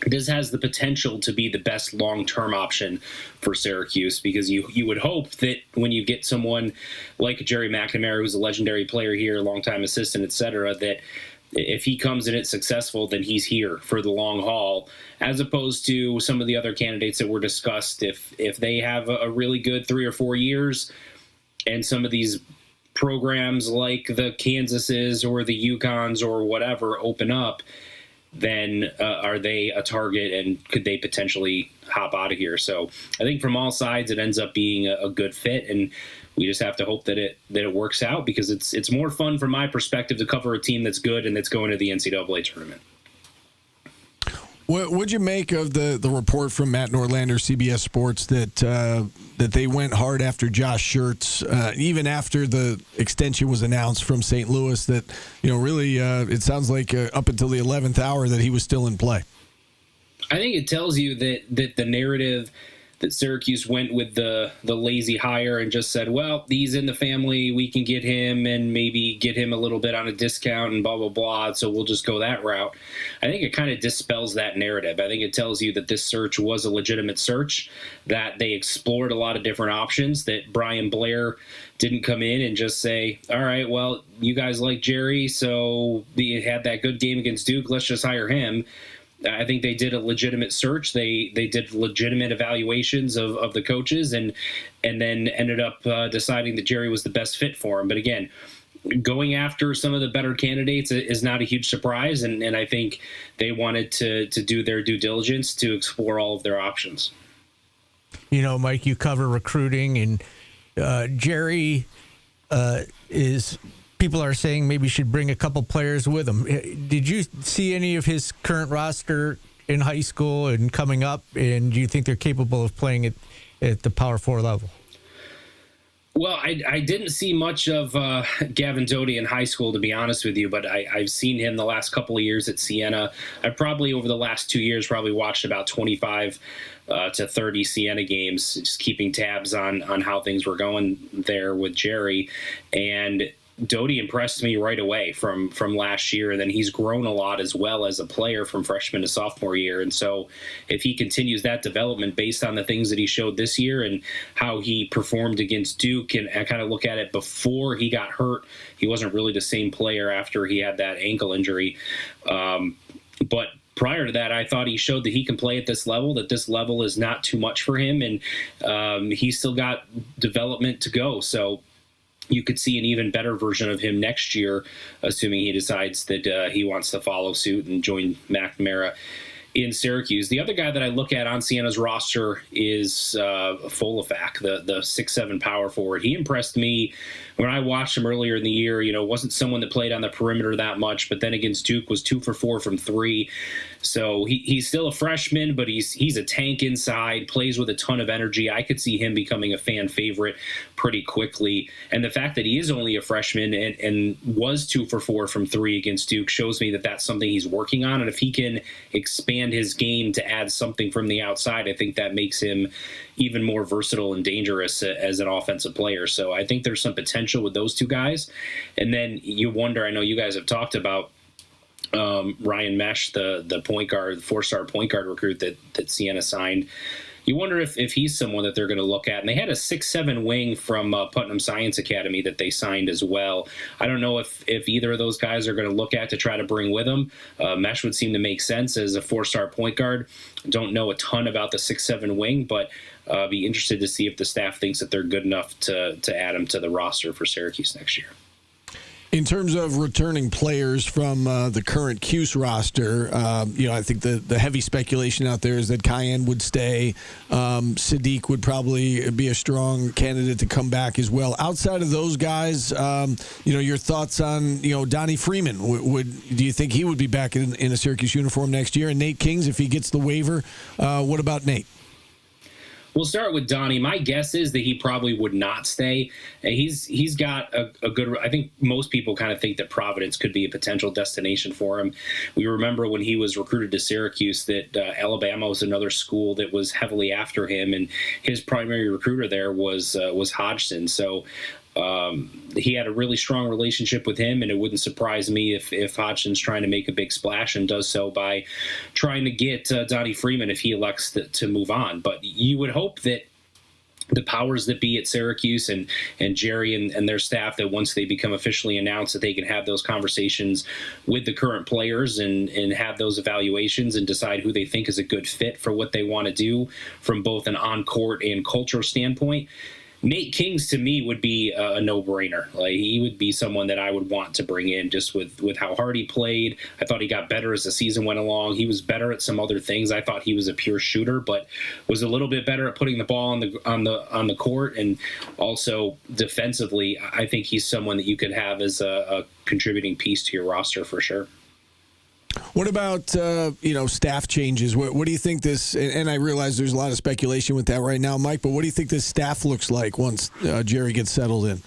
this has the potential to be the best long-term option for Syracuse, because you would hope that when you get someone like Gerry McNamara, who's a legendary player here, longtime assistant, et cetera, that if he comes in it successful, then he's here for the long haul, as opposed to some of the other candidates that were discussed. If they have a really good 3 or 4 years and some of these programs like the Kansases or the UConns or whatever open up, then are they a target and could they potentially hop out of here? So I think from all sides it ends up being a good fit, and we just have to hope that it works out, because it's more fun from my perspective to cover a team that's good and that's going to the NCAA tournament. What would you make of the report from Matt Norlander, CBS Sports, that they went hard after Josh Schertz, even after the extension was announced from St. Louis? That, you know, really it sounds like up until the 11th hour that he was still in play. I think it tells you that the narrative that Syracuse went with the lazy hire and just said, well, he's in the family, we can get him and maybe get him a little bit on a discount and blah, blah, blah, so we'll just go that route. I think it kind of dispels that narrative. I think it tells you that this search was a legitimate search, that they explored a lot of different options, that Brian Blair didn't come in and just say, all right, well, you guys like Gerry, so he had that good game against Duke, let's just hire him. I think they did a legitimate search. They did legitimate evaluations of the coaches and then ended up deciding that Gerry was the best fit for him. But again, going after some of the better candidates is not a huge surprise, and I think they wanted to do their due diligence to explore all of their options. You know, Mike, you cover recruiting, and Gerry is... People are saying maybe should bring a couple players with him. Did you see any of his current roster in high school and coming up, and do you think they're capable of playing at the Power 4 level? Well, I didn't see much of Gavin Doty in high school, to be honest with you, but I've seen him the last couple of years at Siena. I've probably, over the last 2 years, watched about 25 to 30 Siena games, just keeping tabs on how things were going there with Gerry. And Doty impressed me right away from last year, and then he's grown a lot as well as a player from freshman to sophomore year. And so if he continues that development based on the things that he showed this year and how he performed against Duke, and I kind of look at it before he got hurt, he wasn't really the same player after he had that ankle injury. But prior to that, I thought he showed that he can play at this level, that this level is not too much for him, and he's still got development to go. So you could see an even better version of him next year, assuming he decides that he wants to follow suit and join McNamara in Syracuse. The other guy that I look at on Siena's roster is Folafak, the 6'7" power forward. He impressed me when I watched him earlier in the year. You know, wasn't someone that played on the perimeter that much, but then against Duke was 2 for 4 from 3. So he's still a freshman, but he's a tank inside, plays with a ton of energy. I could see him becoming a fan favorite pretty quickly. And the fact that he is only a freshman and was 2 for 4 from 3 against Duke shows me that that's something he's working on. And if he can expand his game to add something from the outside, I think that makes him even more versatile and dangerous as an offensive player. So I think there's some potential with those two guys. And then you wonder, I know you guys have talked about Ryan Mesh, the point guard, 4-star point guard recruit that Siena signed. You wonder if he's someone that they're going to look at. And they had a 6'7" wing from Putnam Science Academy that they signed as well. I don't know if either of those guys are going to look at to try to bring with them. Mesh would seem to make sense as a 4-star point guard. Don't know a ton about the 6'7" wing, but be interested to see if the staff thinks that they're good enough to add him to the roster for Syracuse next year. In terms of returning players from the current Cuse roster, I think the heavy speculation out there is that Cayenne would stay. Sadiq would probably be a strong candidate to come back as well. Outside of those guys, your thoughts on Donnie Freeman? Do you think he would be back in a Syracuse uniform next year? And Nate Kings, if he gets the waiver, what about Nate? We'll start with Donnie. My guess is that he probably would not stay. He's got a good. I think most people kind of think that Providence could be a potential destination for him. We remember when he was recruited to Syracuse that Alabama was another school that was heavily after him, and his primary recruiter there was Hodgson. So he had a really strong relationship with him, and it wouldn't surprise me if Hodgson's trying to make a big splash and does so by trying to get Donnie Freeman if he elects to move on. But you would hope that the powers that be at Syracuse and Gerry and their staff, that once they become officially announced, that they can have those conversations with the current players and have those evaluations and decide who they think is a good fit for what they want to do from both an on-court and cultural standpoint. Nate Kings, to me, would be a no-brainer. Like, he would be someone that I would want to bring in just with how hard he played. I thought he got better as the season went along. He was better at some other things. I thought he was a pure shooter, but was a little bit better at putting the ball on the court, and also defensively. I think he's someone that you could have as a contributing piece to your roster for sure. What about, staff changes? What do you think this, and I realize there's a lot of speculation with that right now, Mike, but what do you think this staff looks like once Gerry gets settled in?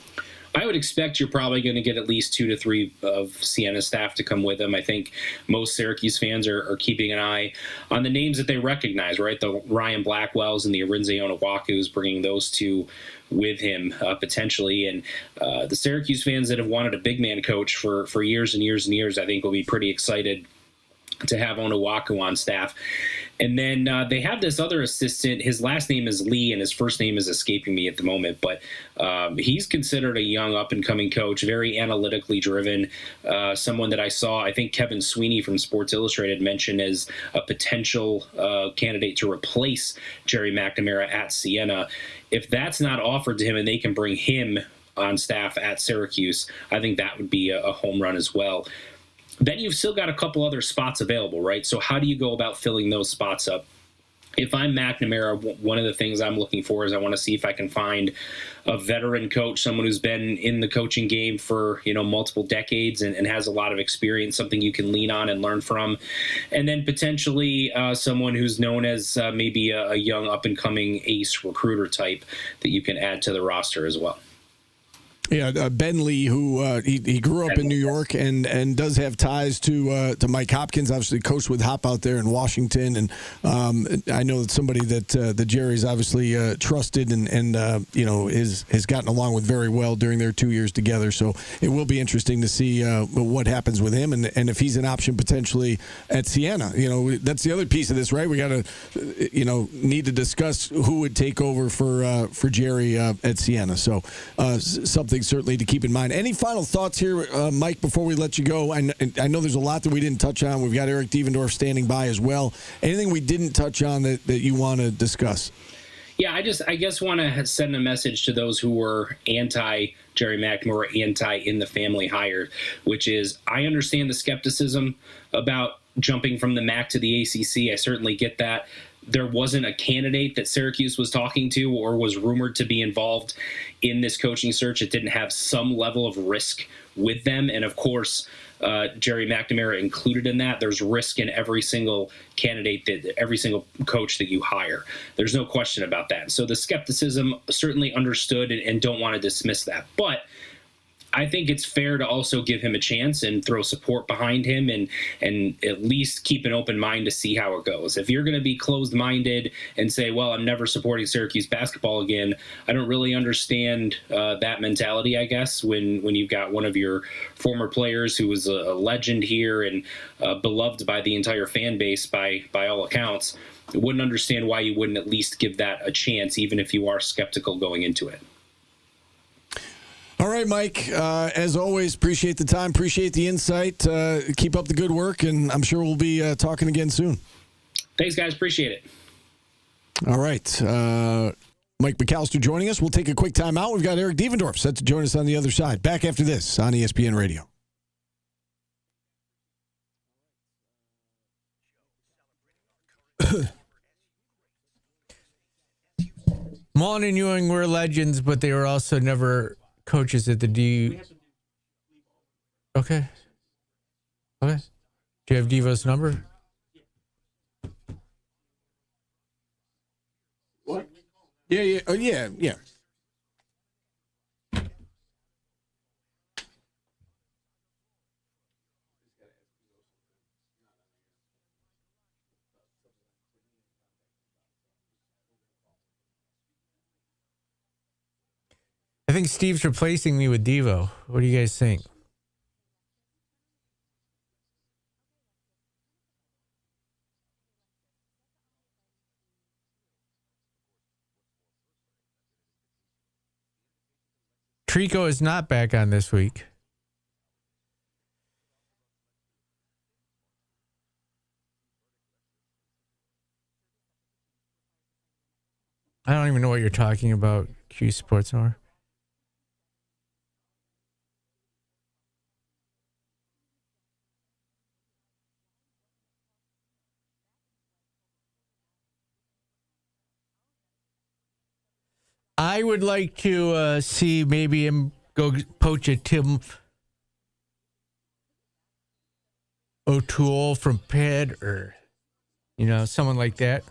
I would expect you're probably going to get at least 2 to 3 of Siena staff to come with him. I think most Syracuse fans are keeping an eye on the names that they recognize, right? The Ryan Blackwells and the Arinze Onawakus, bringing those two with him potentially. And the Syracuse fans that have wanted a big man coach for years and years and years, I think will be pretty excited to have Onawaku on staff. And then they have this other assistant. His last name is Lee, and his first name is escaping me at the moment. But he's considered a young up-and-coming coach, very analytically driven, someone that I saw, I think Kevin Sweeney from Sports Illustrated mentioned as a potential candidate to replace Gerry McNamara at Siena. If that's not offered to him and they can bring him on staff at Syracuse, I think that would be a home run as well. Then you've still got a couple other spots available, right? So how do you go about filling those spots up? If I'm McNamara, one of the things I'm looking for is I want to see if I can find a veteran coach, someone who's been in the coaching game for, multiple decades and has a lot of experience, something you can lean on and learn from. And then potentially someone who's known as maybe a young up-and-coming ace recruiter type that you can add to the roster as well. Yeah, Ben Lee, who he grew up in New York and does have ties to Mike Hopkins. Obviously, coached with Hop out there in Washington, and I know that somebody that Gerry's obviously trusted and has gotten along with very well during their 2 years together. So it will be interesting to see what happens with him and if he's an option potentially at Siena. That's the other piece of this, right? We got to need to discuss who would take over for Gerry at Siena. So something certainly to keep in mind. Any final thoughts here, Mike, before we let you go? I know there's a lot that we didn't touch on. We've got Eric Devendorf standing by as well. Anything we didn't touch on that you want to discuss? Yeah, I guess want to send a message to those who were anti-Gerry McNamara, in the family hire, which is I understand the skepticism about jumping from the MAC to the ACC. I certainly get that. There wasn't a candidate that Syracuse was talking to or was rumored to be involved in this coaching search. It didn't have some level of risk with them. And of course, Gerry McNamara included in that. There's risk in every single candidate, every single coach that you hire. There's no question about that. So the skepticism, certainly understood and don't want to dismiss that. But I think it's fair to also give him a chance and throw support behind him and at least keep an open mind to see how it goes. If you're going to be closed-minded and say, well, I'm never supporting Syracuse basketball again, I don't really understand that mentality, I guess, when you've got one of your former players who was a legend here and beloved by the entire fan base by all accounts. I wouldn't understand why you wouldn't at least give that a chance, even if you are skeptical going into it. All right, Mike. As always, appreciate the time, appreciate the insight. Keep up the good work, and I'm sure we'll be talking again soon. Thanks, guys. Appreciate it. All right. Mike McAllister joining us. We'll take a quick time out. We've got Eric Devendorf set to join us on the other side. Back after this on ESPN Radio. Mullen and Ewing were legends, but they were also never coaches at the D. Okay. Do you have Devo's number? What? Yeah. Oh, yeah. I think Steve's replacing me with Devo. What do you guys think? Trico is not back on this week. I don't even know what you're talking about, Q Sports Hour. I would like to see maybe him go poach a Tim O'Toole from Pitt or, someone like that.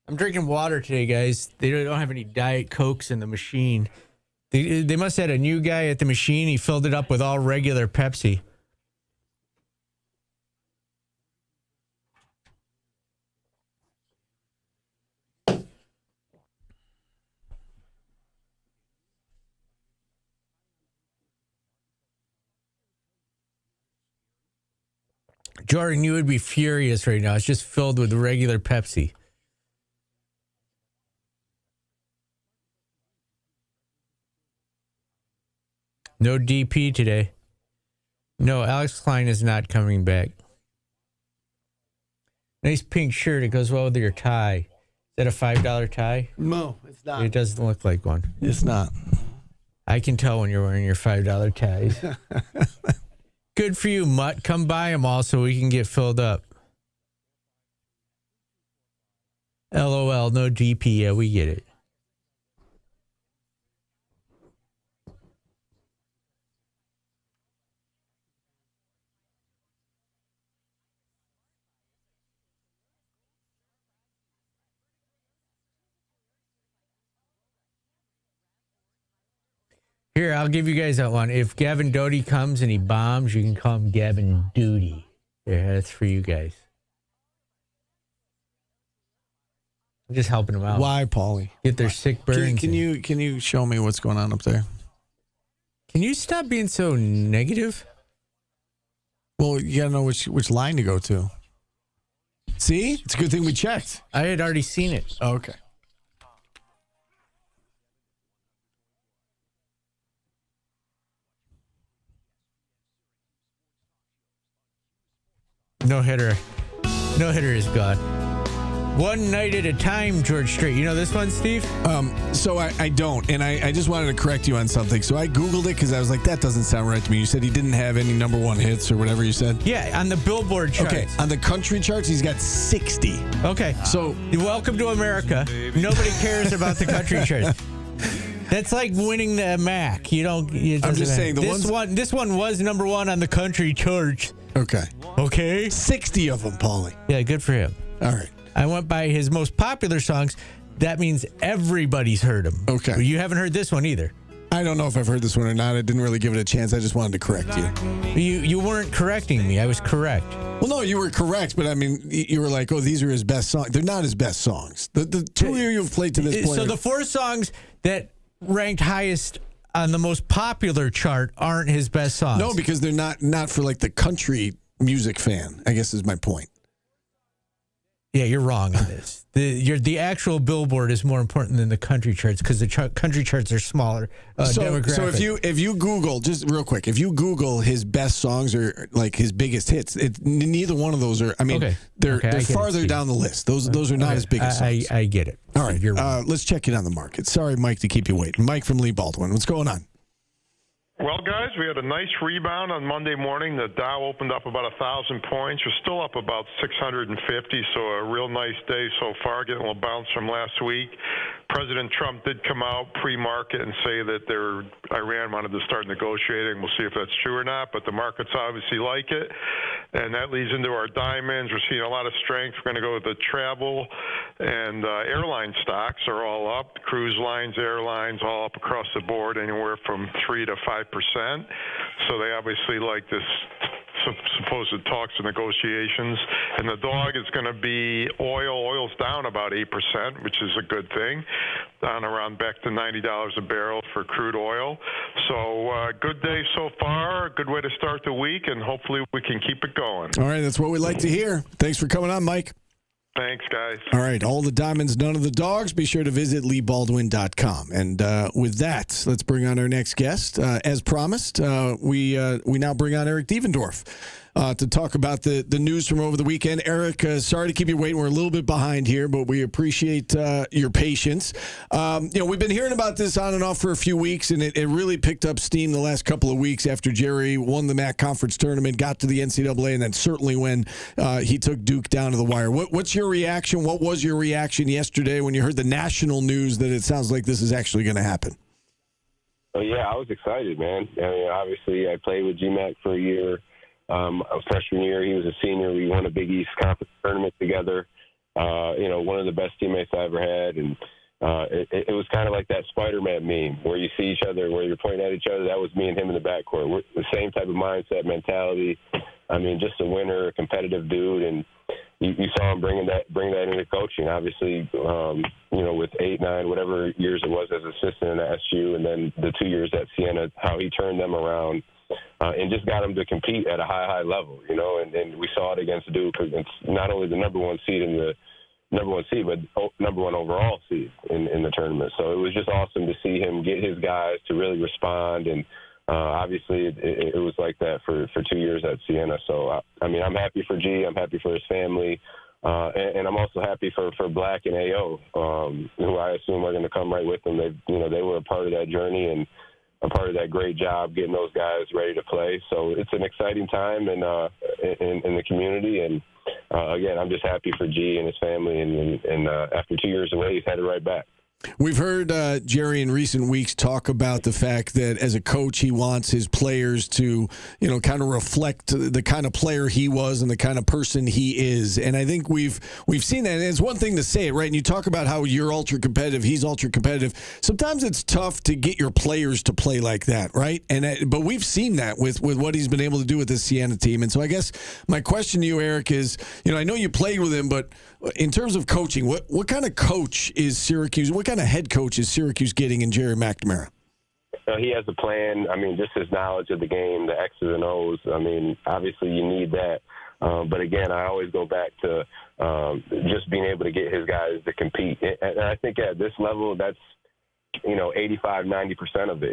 I'm drinking water today, guys. They don't have any Diet Cokes in the machine. They must have had a new guy at the machine. He filled it up with all regular Pepsi. Jordan, you would be furious right now. It's just filled with regular Pepsi. No DP today. No, Alex Klein is not coming back. Nice pink shirt. It goes well with your tie. Is that a $5 tie? No, it's not. It doesn't look like one. It's not. I can tell when you're wearing your $5 ties. Good for you, Mutt. Come buy them all so we can get filled up. LOL, no DP. Yeah, we get it. Here, I'll give you guys that one. If Gavin Doty comes and he bombs, you can call him Gavin Duty. Yeah, that's for you guys. I'm just helping them out. Why, Paulie? Get their sick burns. Can you show me what's going on up there? Can you stop being so negative? Well, you got to know which line to go to. See? It's a good thing we checked. I had already seen it. Oh, okay. No hitter is gone. One night at a time, George Strait. You know this one, Steve? So I don't, and I just wanted to correct you on something. So I Googled it because I was like, that doesn't sound right to me. You said he didn't have any number one hits or whatever you said? Yeah, on the Billboard charts. Okay, on the country charts, he's got 60. Okay, so welcome to America. Nobody cares about the country charts. That's like winning the Mac. You don't. I'm just saying this one was number one on the country charts. Okay. 60 of them, Paulie. Yeah, good for him. All right. I went by his most popular songs. That means everybody's heard him. Okay. Well, you haven't heard this one either. I don't know if I've heard this one or not. I didn't really give it a chance. I just wanted to correct you. You weren't correcting me. I was correct. Well, no, you were correct, but I mean, you were like, oh, these are his best songs. They're not his best songs. The two you've played to this point. So the four songs that ranked highest on the most popular chart aren't his best songs. No, because they're not for like the country music fan, I guess is my point. Yeah, you're wrong on this. The actual Billboard is more important than the country charts because the country charts are smaller. So if you Google, just real quick, if you Google his best songs or like his biggest hits, neither one of those are. I mean, they're farther down the list. Those are not his biggest songs. I get it. All right, let's check in on the market. Sorry, Mike, to keep you waiting. Mike from Lee Baldwin, what's going on? Well, guys, we had a nice rebound on Monday morning. The Dow opened up about 1,000 points. We're still up about 650, so a real nice day so far, getting a little bounce from last week. President Trump did come out pre-market and say that Iran wanted to start negotiating. We'll see if that's true or not, but the markets obviously like it, and that leads into our diamonds. We're seeing a lot of strength. We're going to go with the travel and airline stocks are all up. Cruise lines, airlines, all up across the board, anywhere from 3 to 5%. So they obviously like this supposed talks and negotiations. And the dog is going to be oil. Oil's down about 8%, which is a good thing, down around back to $90 a barrel for crude oil. So good day so far, good way to start the week, and hopefully we can keep it going. All right, that's what we like to hear. Thanks for coming on, Mike. Thanks, guys. All right, all the diamonds, none of the dogs. Be sure to visit LeeBaldwin.com. And with that, let's bring on our next guest. As promised, we now bring on Eric Devendorf to talk about the news from over the weekend. Eric, sorry to keep you waiting. We're a little bit behind here, but we appreciate your patience. We've been hearing about this on and off for a few weeks, and it really picked up steam the last couple of weeks after Gerry won the MAC conference tournament, got to the NCAA, and then certainly when he took Duke down to the wire. What's your reaction? What was your reaction yesterday when you heard the national news that it sounds like this is actually going to happen? Oh, yeah, I was excited, man. I mean, obviously, I played with GMac for a year. Freshman year, he was a senior. We won a Big East conference tournament together. One of the best teammates I ever had. And it was kind of like that Spider-Man meme where you see each other, where you're pointing at each other. That was me and him in the backcourt. We're the same type of mindset, mentality. I mean, just a winner, a competitive dude. And you saw him bring that into coaching. Obviously, with 8, 9, whatever years it was as assistant at SU, and then the 2 years at Siena, how he turned them around. And just got them to compete at a high level, and we saw it against Duke. It's not only the number one seed, but number one overall seed in the tournament. So it was just awesome to see him get his guys to really respond. And obviously it was like that for 2 years at Siena. So, I'm happy for G. I'm happy for his family. And I'm also happy for Black and AO, who I assume are going to come right with them. They were a part of that journey and a part of that great job getting those guys ready to play. So it's an exciting time in the community. And again, I'm just happy for G and his family. And after 2 years away, he's headed right back. We've heard Gerry in recent weeks talk about the fact that as a coach, he wants his players to, kind of reflect the kind of player he was and the kind of person he is. And I think we've seen that. And it's one thing to say it, right? And you talk about how you're ultra competitive, he's ultra competitive. Sometimes it's tough to get your players to play like that, right? But we've seen that with what he's been able to do with this Siena team. And so I guess my question to you, Eric, is, I know you played with him, but in terms of coaching, what kind of coach is Syracuse? What kind of head coach is Syracuse getting in Gerry McNamara? He has a plan. I mean, just his knowledge of the game, the X's and O's. I mean, obviously you need that. But again, I always go back to just being able to get his guys to compete. And I think at this level, that's 85, 90% of it.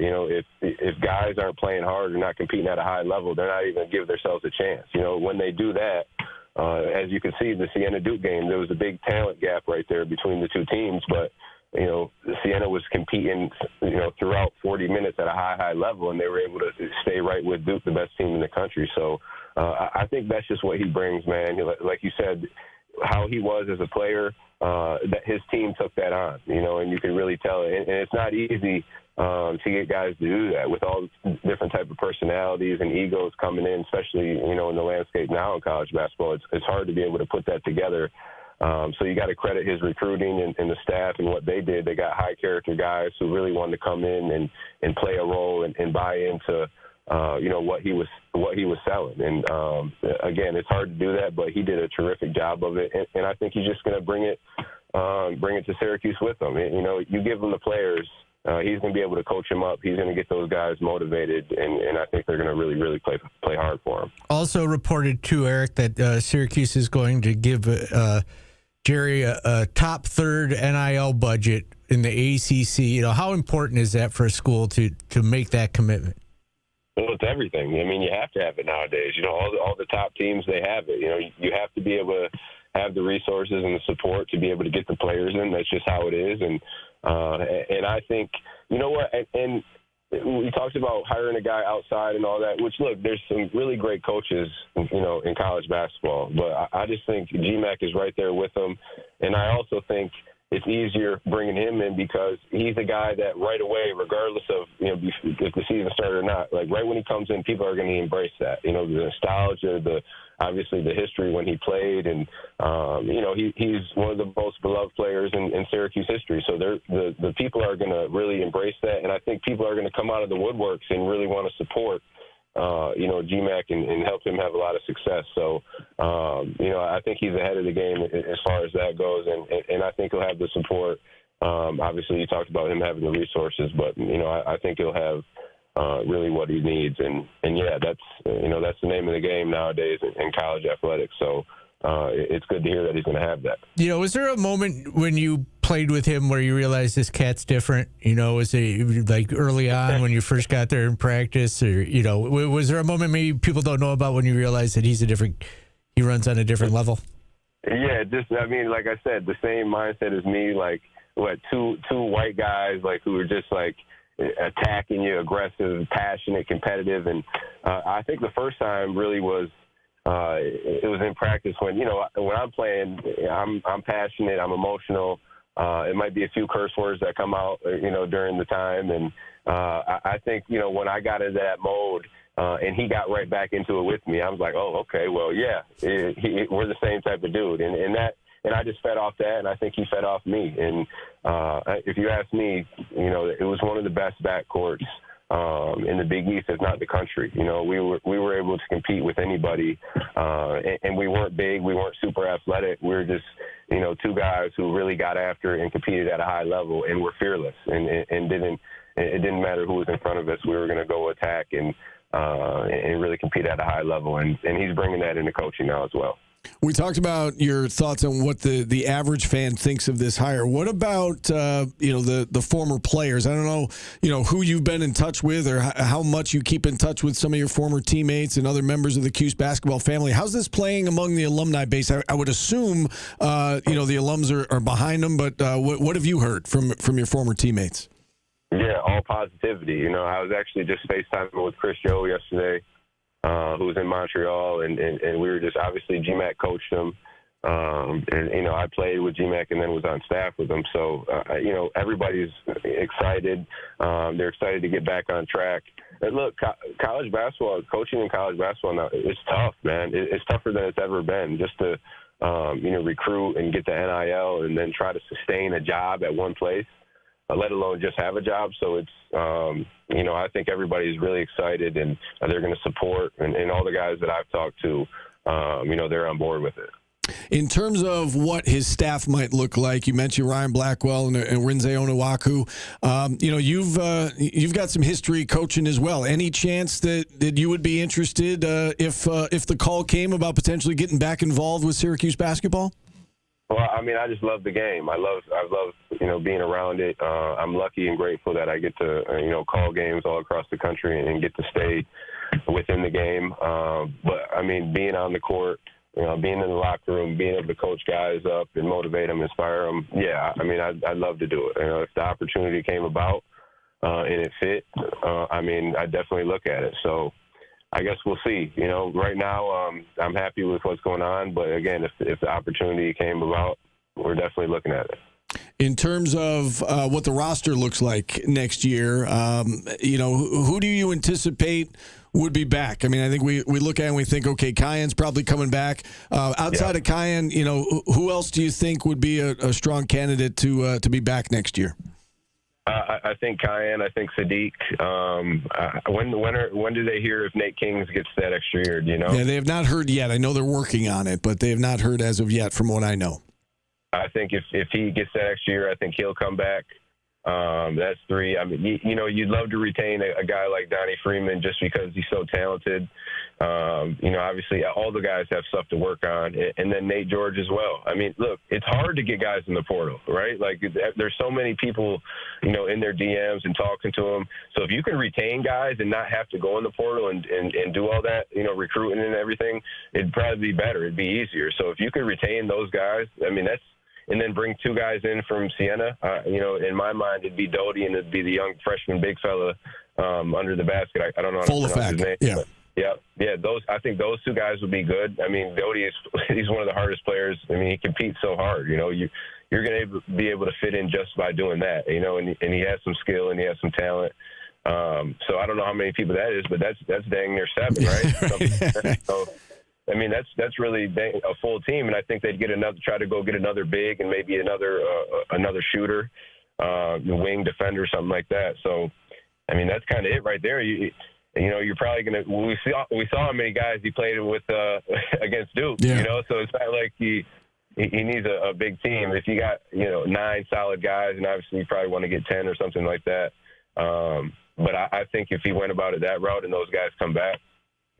If guys aren't playing hard or not competing at a high level, they're not even going to give themselves a chance. When they do that, as you can see, the Siena-Duke game, there was a big talent gap right there between the two teams. But, Siena was competing, throughout 40 minutes at a high level, and they were able to stay right with Duke, the best team in the country. So I think that's just what he brings, man. Like you said, how he was as a player, that his team took that on, and you can really tell it. And it's not easy to get guys to do that with all different type of personalities and egos coming in, especially, in the landscape now in college basketball. It's hard to be able to put that together. So you got to credit his recruiting and the staff and what they did. They got high character guys who really wanted to come in and play a role and buy into, what he was selling. And again, it's hard to do that, but he did a terrific job of it. And I think he's just going to bring it to Syracuse with him. You give him the players. He's going to be able to coach him up. He's going to get those guys motivated, and I think they're going to really, really play hard for him. Also reported, too, Eric, that Syracuse is going to give Gerry a top third NIL budget in the ACC. How important is that for a school to make that commitment? Well, it's everything. I mean, you have to have it nowadays. All the top teams, they have it. You have to be able to have the resources and the support to be able to get the players in. That's just how it is. And I think, and we talked about hiring a guy outside and all that, which, look, there's some really great coaches, in college basketball. But I just think GMac is right there with them. And I also think it's easier bringing him in because he's a guy that right away, regardless of, if the season started or not, like right when he comes in, people are going to embrace that. The nostalgia, obviously the history when he played, and he's one of the most beloved players in Syracuse history. So the people are going to really embrace that, and I think people are going to come out of the woodworks and really want to support GMac and help him have a lot of success. So I think he's ahead of the game as far as that goes, and I think he'll have the support. Obviously, you talked about him having the resources, but I think he'll have really what he needs, and yeah, that's the name of the game nowadays in college athletics. So it's good to hear that he's going to have that. Was there a moment when you played with him where you realized this cat's different? Was it like early on when you first got there in practice, or was there a moment maybe people don't know about when you realized that he runs on a different level? Yeah, like I said, the same mindset as me. Like two white guys who were just attacking you, aggressive, passionate, competitive. And I think the first time really was it was in practice when I'm playing, I'm passionate, I'm emotional. It might be a few curse words that come out, during the time. And I think, when I got into that mode and he got right back into it with me, I was like, oh, okay, well, yeah, we're the same type of dude. And I just fed off that, and I think he fed off me. And if you ask me, it was one of the best backcourts in the Big East, if not the country. We were able to compete with anybody, and we weren't big, we weren't super athletic. We were just, two guys who really got after it and competed at a high level, and were fearless. And it didn't matter who was in front of us. We were going to go attack and really compete at a high level. And he's bringing that into coaching now as well. We talked about your thoughts on what the average fan thinks of this hire. What about the former players? I don't know who you've been in touch with, or how much you keep in touch with some of your former teammates and other members of the Cuse basketball family. How's this playing among the alumni base? I would assume the alums are behind them, but what have you heard from your former teammates? Yeah, all positivity. I was actually just FaceTiming with Chris Joe yesterday, who was in Montreal, and we were just, obviously GMac coached him. And, I played with GMac and then was on staff with them. So, everybody's excited. They're excited to get back on track. And look, college basketball, coaching in college basketball now, it's tough, man. It's tougher than it's ever been just to, recruit and get the NIL and then try to sustain a job at one place, let alone just have a job. So it's, I think everybody's really excited and they're going to support. And all the guys that I've talked to, they're on board with it. In terms of what his staff might look like, you mentioned Ryan Blackwell and Rinze Onuaku. You've got some history coaching as well. Any chance that you would be interested if the call came about potentially getting back involved with Syracuse basketball? Well, I just love the game. I love being around it. I'm lucky and grateful that I get to call games all across the country and get to stay within the game. But being on the court. Being in the locker room, being able to coach guys up and motivate them, inspire them. Yeah, I'd love to do it. If the opportunity came about and it fit, I'd definitely look at it. So I guess we'll see. Right now I'm happy with what's going on. But, again, if the opportunity came about, we're definitely looking at it. In terms of what the roster looks like next year, who do you anticipate would be back? I think we look at it and we think, okay, Kiyan's probably coming back. Outside of Kiyan, who else do you think would be a strong candidate to be back next year? I think Kiyan. I think Sadiq. When do they hear if Nate Kings gets that extra year? Do you know? Yeah, they have not heard yet. I know they're working on it, but they have not heard as of yet, from what I know. I think if he gets that extra year, I think he'll come back. That's three. You'd love to retain a guy like Donnie Freeman just because he's so talented. Obviously all the guys have stuff to work on, and then Nate George as well. Look, it's hard to get guys in the portal, right? Like there's so many people, in their DMs and talking to them. So if you can retain guys and not have to go in the portal and do all that, recruiting and everything, it'd probably be better. It'd be easier. So if you could retain those guys, and then bring two guys in from Siena. In my mind, it'd be Doty and it'd be the young freshman big fella under the basket. I don't know how to pronounce his name. Yeah. Yeah. I think those two guys would be good. Doty he's one of the hardest players. He competes so hard. You're going to be able to fit in just by doing that. And he has some skill and he has some talent. So I don't know how many people that is, but that's dang near 7, right? So, that's really a full team, and I think they'd try to go get another big and maybe another shooter, wing defender, something like that. So, that's kind of it right there. You're probably gonna. We saw how many guys he played with against Duke. Yeah. So it's not like he needs a big team. If you got 9 solid guys, and obviously you probably want to get 10 or something like that. But I think if he went about it that route and those guys come back.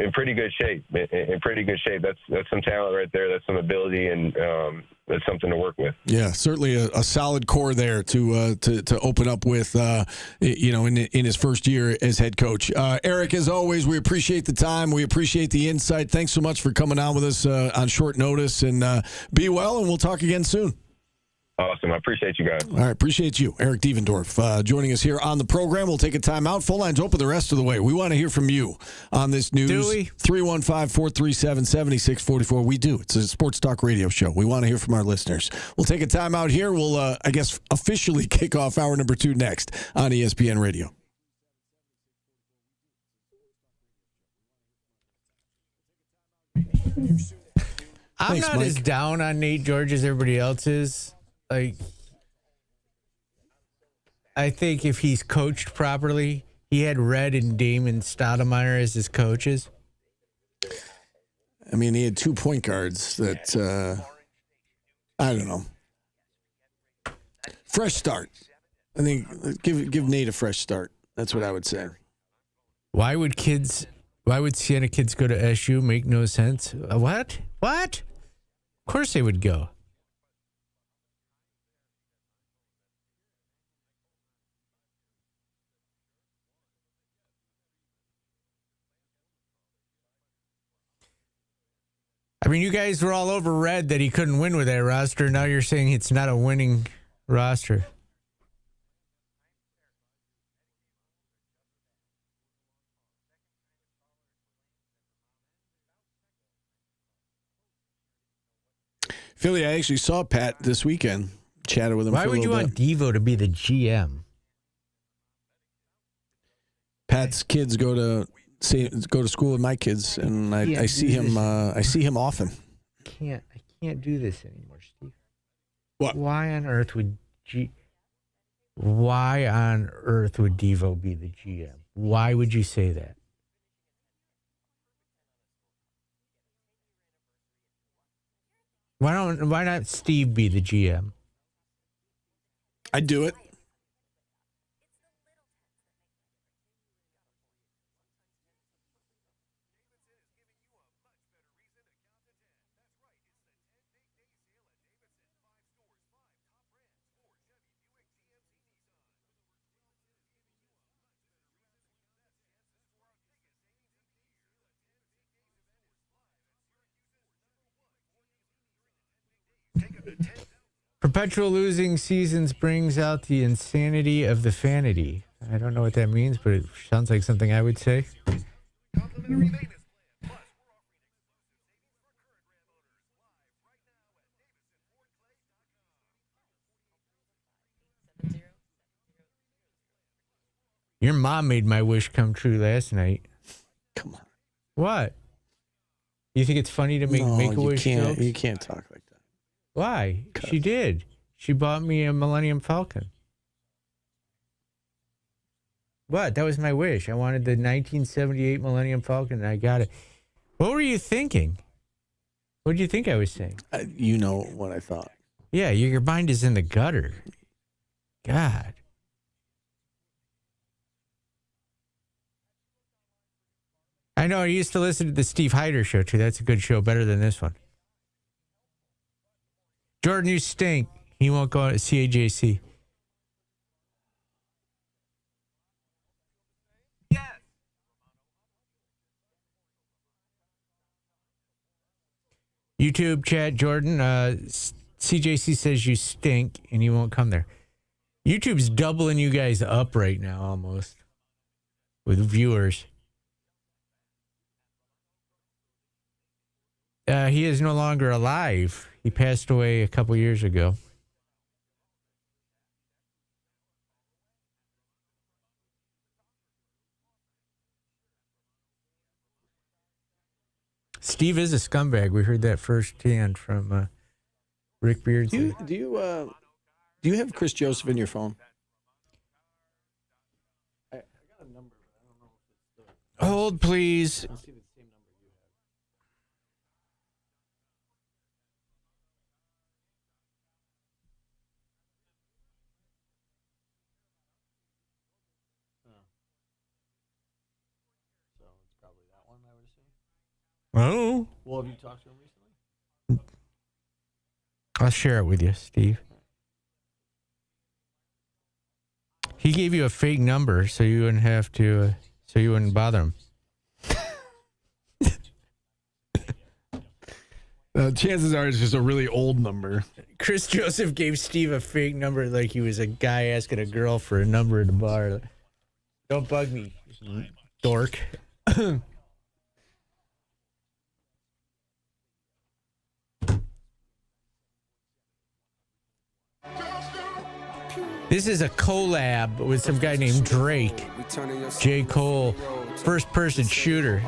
In pretty good shape. That's some talent right there. That's some ability, and that's something to work with. Yeah, certainly a solid core there to open up with, in his first year as head coach. Eric, as always, we appreciate the time. We appreciate the insight. Thanks so much for coming on with us on short notice. And be well, and we'll talk again soon. Awesome. I appreciate you guys. All right. Appreciate you. Eric Devendorf joining us here on the program. We'll take a timeout. Phone lines open the rest of the way. We want to hear from you on this news. Do we? 315-437-7644. We do. It's a sports talk radio show. We want to hear from our listeners. We'll take a timeout here. We'll, officially kick off hour number 2 next on ESPN Radio. I'm not as down on Nate George as everybody else is. I think if he's coached properly, he had Red and Damon Stoudemire as his coaches. He had 2 point guards that, I don't know. Fresh start. I think give Nate a fresh start. That's what I would say. Why would Siena kids go to SU? Make no sense. What? Of course they would go. You guys were all over Red that he couldn't win with that roster. Now you're saying it's not a winning roster. Philly, I actually saw Pat this weekend. Chatted with him. Why would you want Devo to be the GM? Pat's kids go to school with my kids, and I see him. I see him often. I can't do this anymore, Steve. What? Why on earth would Devo be the GM? Why would you say that? Why not Steve be the GM? I'd do it. Perpetual losing seasons brings out the insanity of the fanity. I don't know what that means, but it sounds like something I would say. Your mom made my wish come true last night. Come on. What? You think it's funny to make a wish jokes? You can't talk like that. Why? She did. She bought me a Millennium Falcon. What? That was my wish. I wanted the 1978 Millennium Falcon, and I got it. What were you thinking? What did you think I was saying? You know what I thought. Yeah, your mind is in the gutter. God. I know. I used to listen to the Steve Hyder show, too. That's a good show, better than this one. Jordan, you stink. He won't go to CAJC. Yes. YouTube chat, Jordan. CJC says you stink and you won't come there. YouTube's doubling you guys up right now almost with viewers. He is no longer alive. He passed away a couple years ago. Steve is a scumbag. We heard that firsthand from Rick Beardsley. Do you have Chris Joseph in your phone? I got a number, but I don't know if it's Hold, please. Oh. Well, have you talked to him recently? I'll share it with you, Steve. He gave you a fake number so you wouldn't have to, so you wouldn't bother him. Chances are it's just a really old number. Chris Joseph gave Steve a fake number like he was a guy asking a girl for a number at a bar. Don't bug me, dork. This is a collab with some guy named Drake. J. Cole, first-person shooter.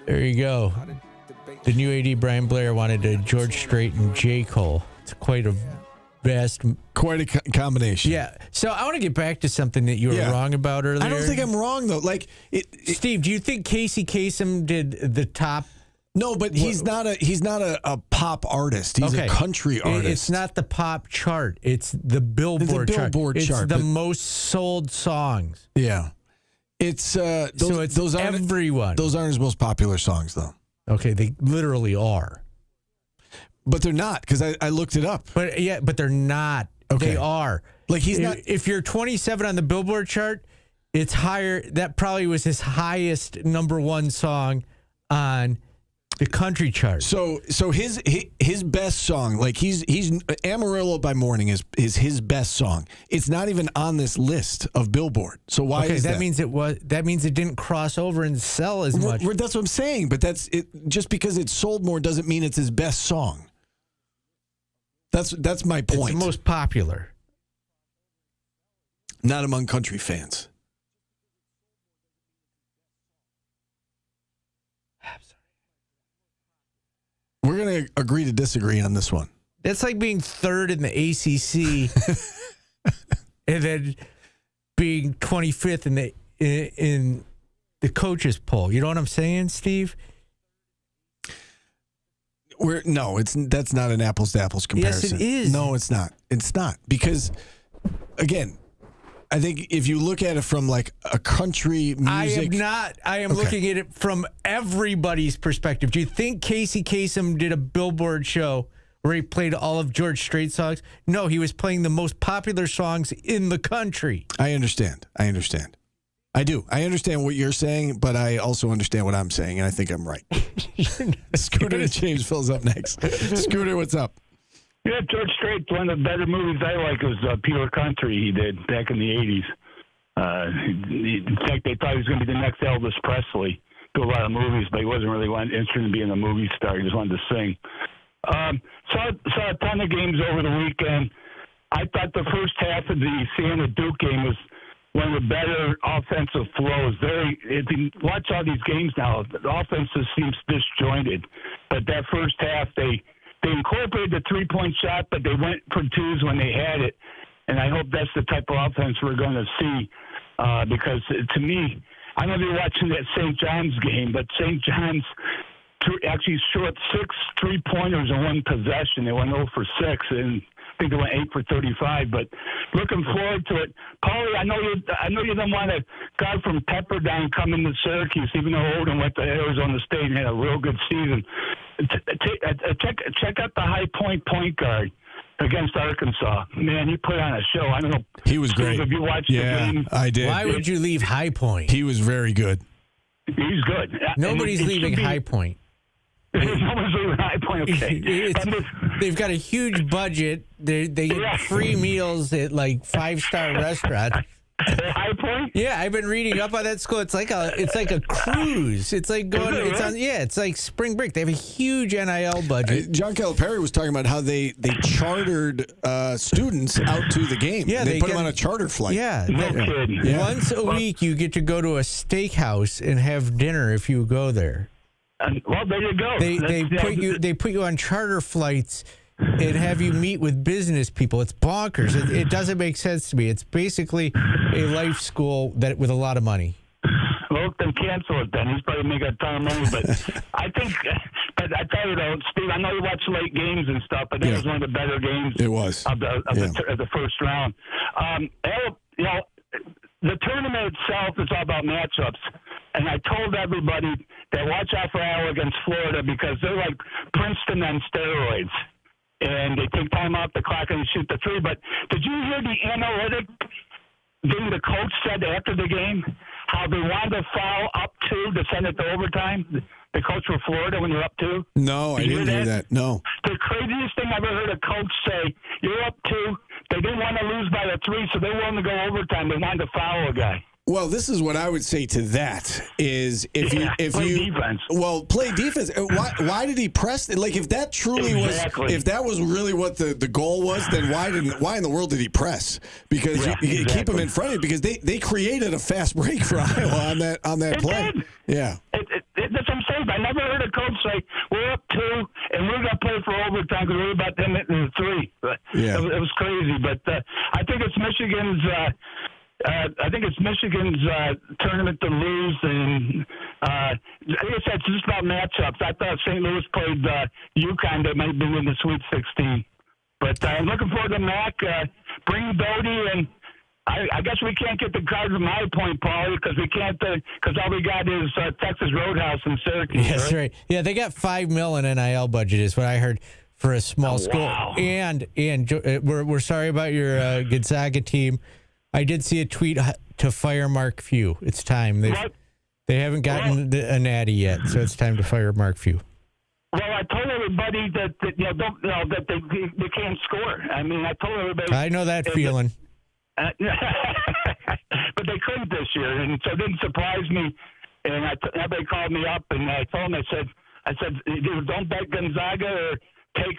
There you go. The new AD, Brian Blair, wanted a George Strait and J. Cole. It's quite a vast... Quite a combination. Yeah. So I want to get back to something that you were wrong about earlier. I don't think I'm wrong, though. Steve, do you think Casey Kasem did the top... No, but he's not a pop artist. He's a country artist. It's not the pop chart. It's the Billboard chart. It's the most sold songs. Yeah. It's those aren't everyone. Those aren't his most popular songs, though. Okay, they literally are. But they're not, because I looked it up. But they're not. Okay. They are. Like he's not. If you're 27 on the Billboard chart, it's higher. That probably was his highest number one song on The country chart. So his best song, like he's Amarillo by Morning is his best song. It's not even on this list of Billboard. So why is that? That means it didn't cross over and sell as much. That's what I'm saying. But that's it. Just because it sold more doesn't mean it's his best song. That's my point. It's the most popular. Not among country fans. We're going to agree to disagree on this one. That's like being third in the ACC and then being 25th in the coaches poll. You know what I'm saying, Steve? That's not an apples to apples comparison. Yes, it is. No, it's not. It's not because, again, I think if you look at it from like a country music, I am looking at it from everybody's perspective. Do you think Casey Kasem did a Billboard show where he played all of George Strait songs? No, he was playing the most popular songs in the country. I understand. I do. I understand what you're saying, but I also understand what I'm saying, and I think I'm right. Scooter and James fills up next. Scooter, what's up? Yeah, George Strait, one of the better movies I like was Pure Country he did back in the 80s. In fact, they thought he was going to be the next Elvis Presley. Do a lot of movies, but he wasn't really interested in being a movie star. He just wanted to sing. Saw a ton of games over the weekend. I thought the first half of the Siena Duke game was one of the better offensive flows. If you watch all these games now, the offense just seems disjointed. But that first half, they incorporated the three-point shot, but they went for twos when they had it. And I hope that's the type of offense we're going to see because, to me, I know you're watching that St. John's game, but St. John's actually short 6 3-pointers in one possession. They went 0 for 6, and I think they went 8 for 35. But looking forward to it. Paulie, I know you don't want a guy from Pepperdine coming to Syracuse, even though Odom went to Arizona State and had a real good season. Check out the High point guard against Arkansas. Man, he put on a show. I don't know. He was great. If you watched the game, I did. Why would you leave High Point? He was very good. He's good. Nobody's leaving High Point. Nobody's leaving High Point. Okay. They've got a huge budget. They get free meals at like 5-star restaurants. High Point? Yeah, I've been reading up on that school. It's like a cruise. It's like going. It's like spring break. They have a huge NIL budget. John Calipari was talking about how they chartered students out to the game. Yeah, they put them on a charter flight. Yeah, kidding. Once a week you get to go to a steakhouse and have dinner if you go there. Well, there you go. They put you on charter flights and have you meet with business people. It's bonkers. It doesn't make sense to me. It's basically a life school with a lot of money. Well, then cancel it then. He's probably making a ton of money. But I think, but I tell you though, Steve, I know you watch late games and stuff, but that was one of the better games. It was of the first round. The tournament itself is all about matchups. And I told everybody that watch out for Iowa against Florida because they're like Princeton on steroids. And they take time off the clock and shoot the three. But did you hear the analytic thing the coach said after the game? How they wanted to foul up 2 to send it to overtime? The coach for Florida when you're up 2? No, I didn't hear that. No. The craziest thing I've ever heard a coach say, you're up 2. They didn't want to lose by a 3, so they wanted to go overtime. They wanted to foul a guy. Well, this is what I would say to that is play defense. Well, play defense. Why did he press? Like if that truly if that was really what the goal was, then why in the world did he press? Because you keep him in front of you because they created a fast break for Iowa on that play. Did. Yeah. That's what I'm saying. I never heard a coach say we're up 2 and we're going to play for overtime because we're about 10 minutes in 3. Yeah. It was crazy, but I think it's Michigan's. Tournament to lose, and like I said, it's just about matchups. I thought St. Louis played UConn that might be in the Sweet 16, but I'm looking forward to Mac. Bring Doty, and I guess we can't get the card from High Point, Paulie, because we can't because all we got is Texas Roadhouse in Syracuse. That's right. Yeah, they got $5 million in NIL budget, is what I heard. For a small school. Wow. And we're sorry about your Gonzaga team. I did see a tweet to fire Mark Few. It's time. They haven't gotten a natty yet, so it's time to fire Mark Few. Well, I told everybody that that they can't score. I mean, I told everybody. I know that feeling. But they couldn't this year, and so it didn't surprise me. And everybody called me up, and I told them, I said, either don't bet Gonzaga or take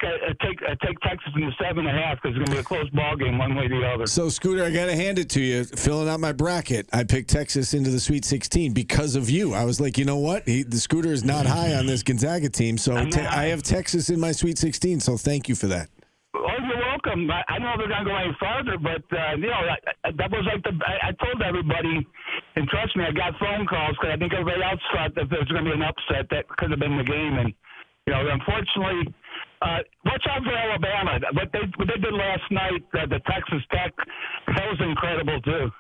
Texas in the 7.5 because it's going to be a close ball game one way or the other. So, Scooter, I got to hand it to you. Filling out my bracket, I picked Texas into the Sweet 16 because of you. I was like, you know what? The Scooter is not high on this Gonzaga team, so I have Texas in my Sweet 16, so thank you for that. Oh, you're welcome. I know they're not going to go any farther, but, that was like I told everybody, and trust me, I got phone calls because I think everybody else thought that there was going to be an upset that could have been the game. And, unfortunately, watch out for Alabama. What they did last night, the Texas Tech, that was incredible, too.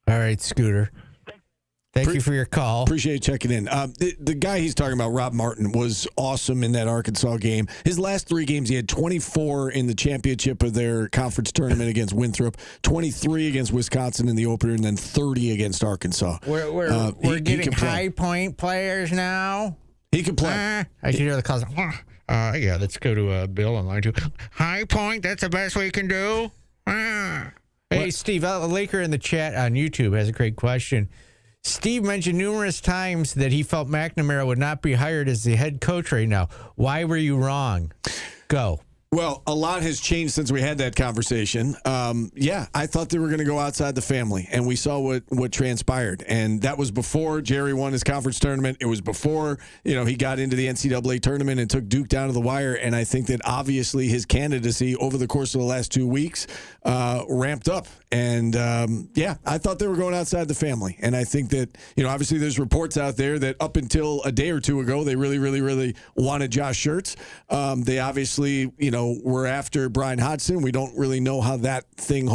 All right, Scooter. Thank you for your call. Appreciate you checking in. The guy he's talking about, Rob Martin, was awesome in that Arkansas game. His last 3 games, he had 24 in the championship of their conference tournament against Winthrop, 23 against Wisconsin in the opener, and then 30 against Arkansas. We're getting high-point players now. He can play. I can hear the calls. Yeah, let's go to Bill on line 2. High point, that's the best we can do. Hey, Steve, a Laker in the chat on YouTube has a great question. Steve mentioned numerous times that he felt McNamara would not be hired as the head coach right now. Why were you wrong? Go. Well, a lot has changed since we had that conversation. I thought they were going to go outside the family, and we saw what transpired. And that was before Gerry won his conference tournament. It was before, he got into the NCAA tournament and took Duke down to the wire. And I think that obviously his candidacy over the course of the last 2 weeks ramped up. And, I thought they were going outside the family. And I think that, obviously there's reports out there that up until a day or two ago, they really, really, really wanted Josh Schertz. They obviously, were after Brian Hodgson. We don't really know how that thing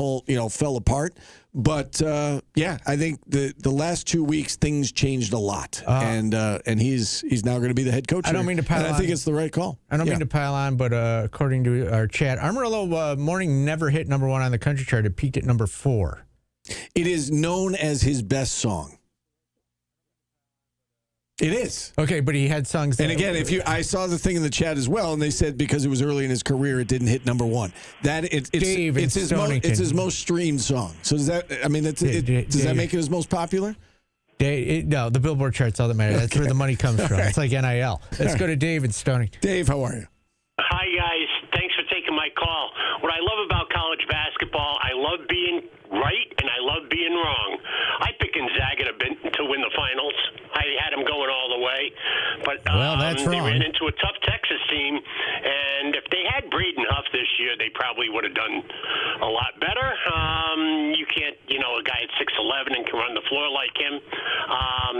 fell apart. But, I think the last 2 weeks, things changed a lot. And he's now going to be the head coach. I don't mean to pile on. And I think it's the right call. I don't mean to pile on, but according to our chat, Amarillo Morning never hit number 1 on the country chart. It peaked at number 4. It is known as his best song. It is. Okay, but he had songs. And again, I saw the thing in the chat as well, and they said because it was early in his career, it didn't hit number 1. It's his most streamed song. So does that? I mean, does that make it his most popular? No, the Billboard chart's all that matters. That's where the money comes from. It's like NIL. Let's go to Dave in Stonington. Dave, how are you? Hi, guys. Thanks for taking my call. What I love about college basketball, I love being right and I love being wrong. I picked Gonzaga to win the finals. I had them going all the way. But that's they wrong. ran into a tough Texas team, and if they had Braden Huff this year, they probably would have done a lot better. You can't, a guy at 6'11" and can run the floor like him.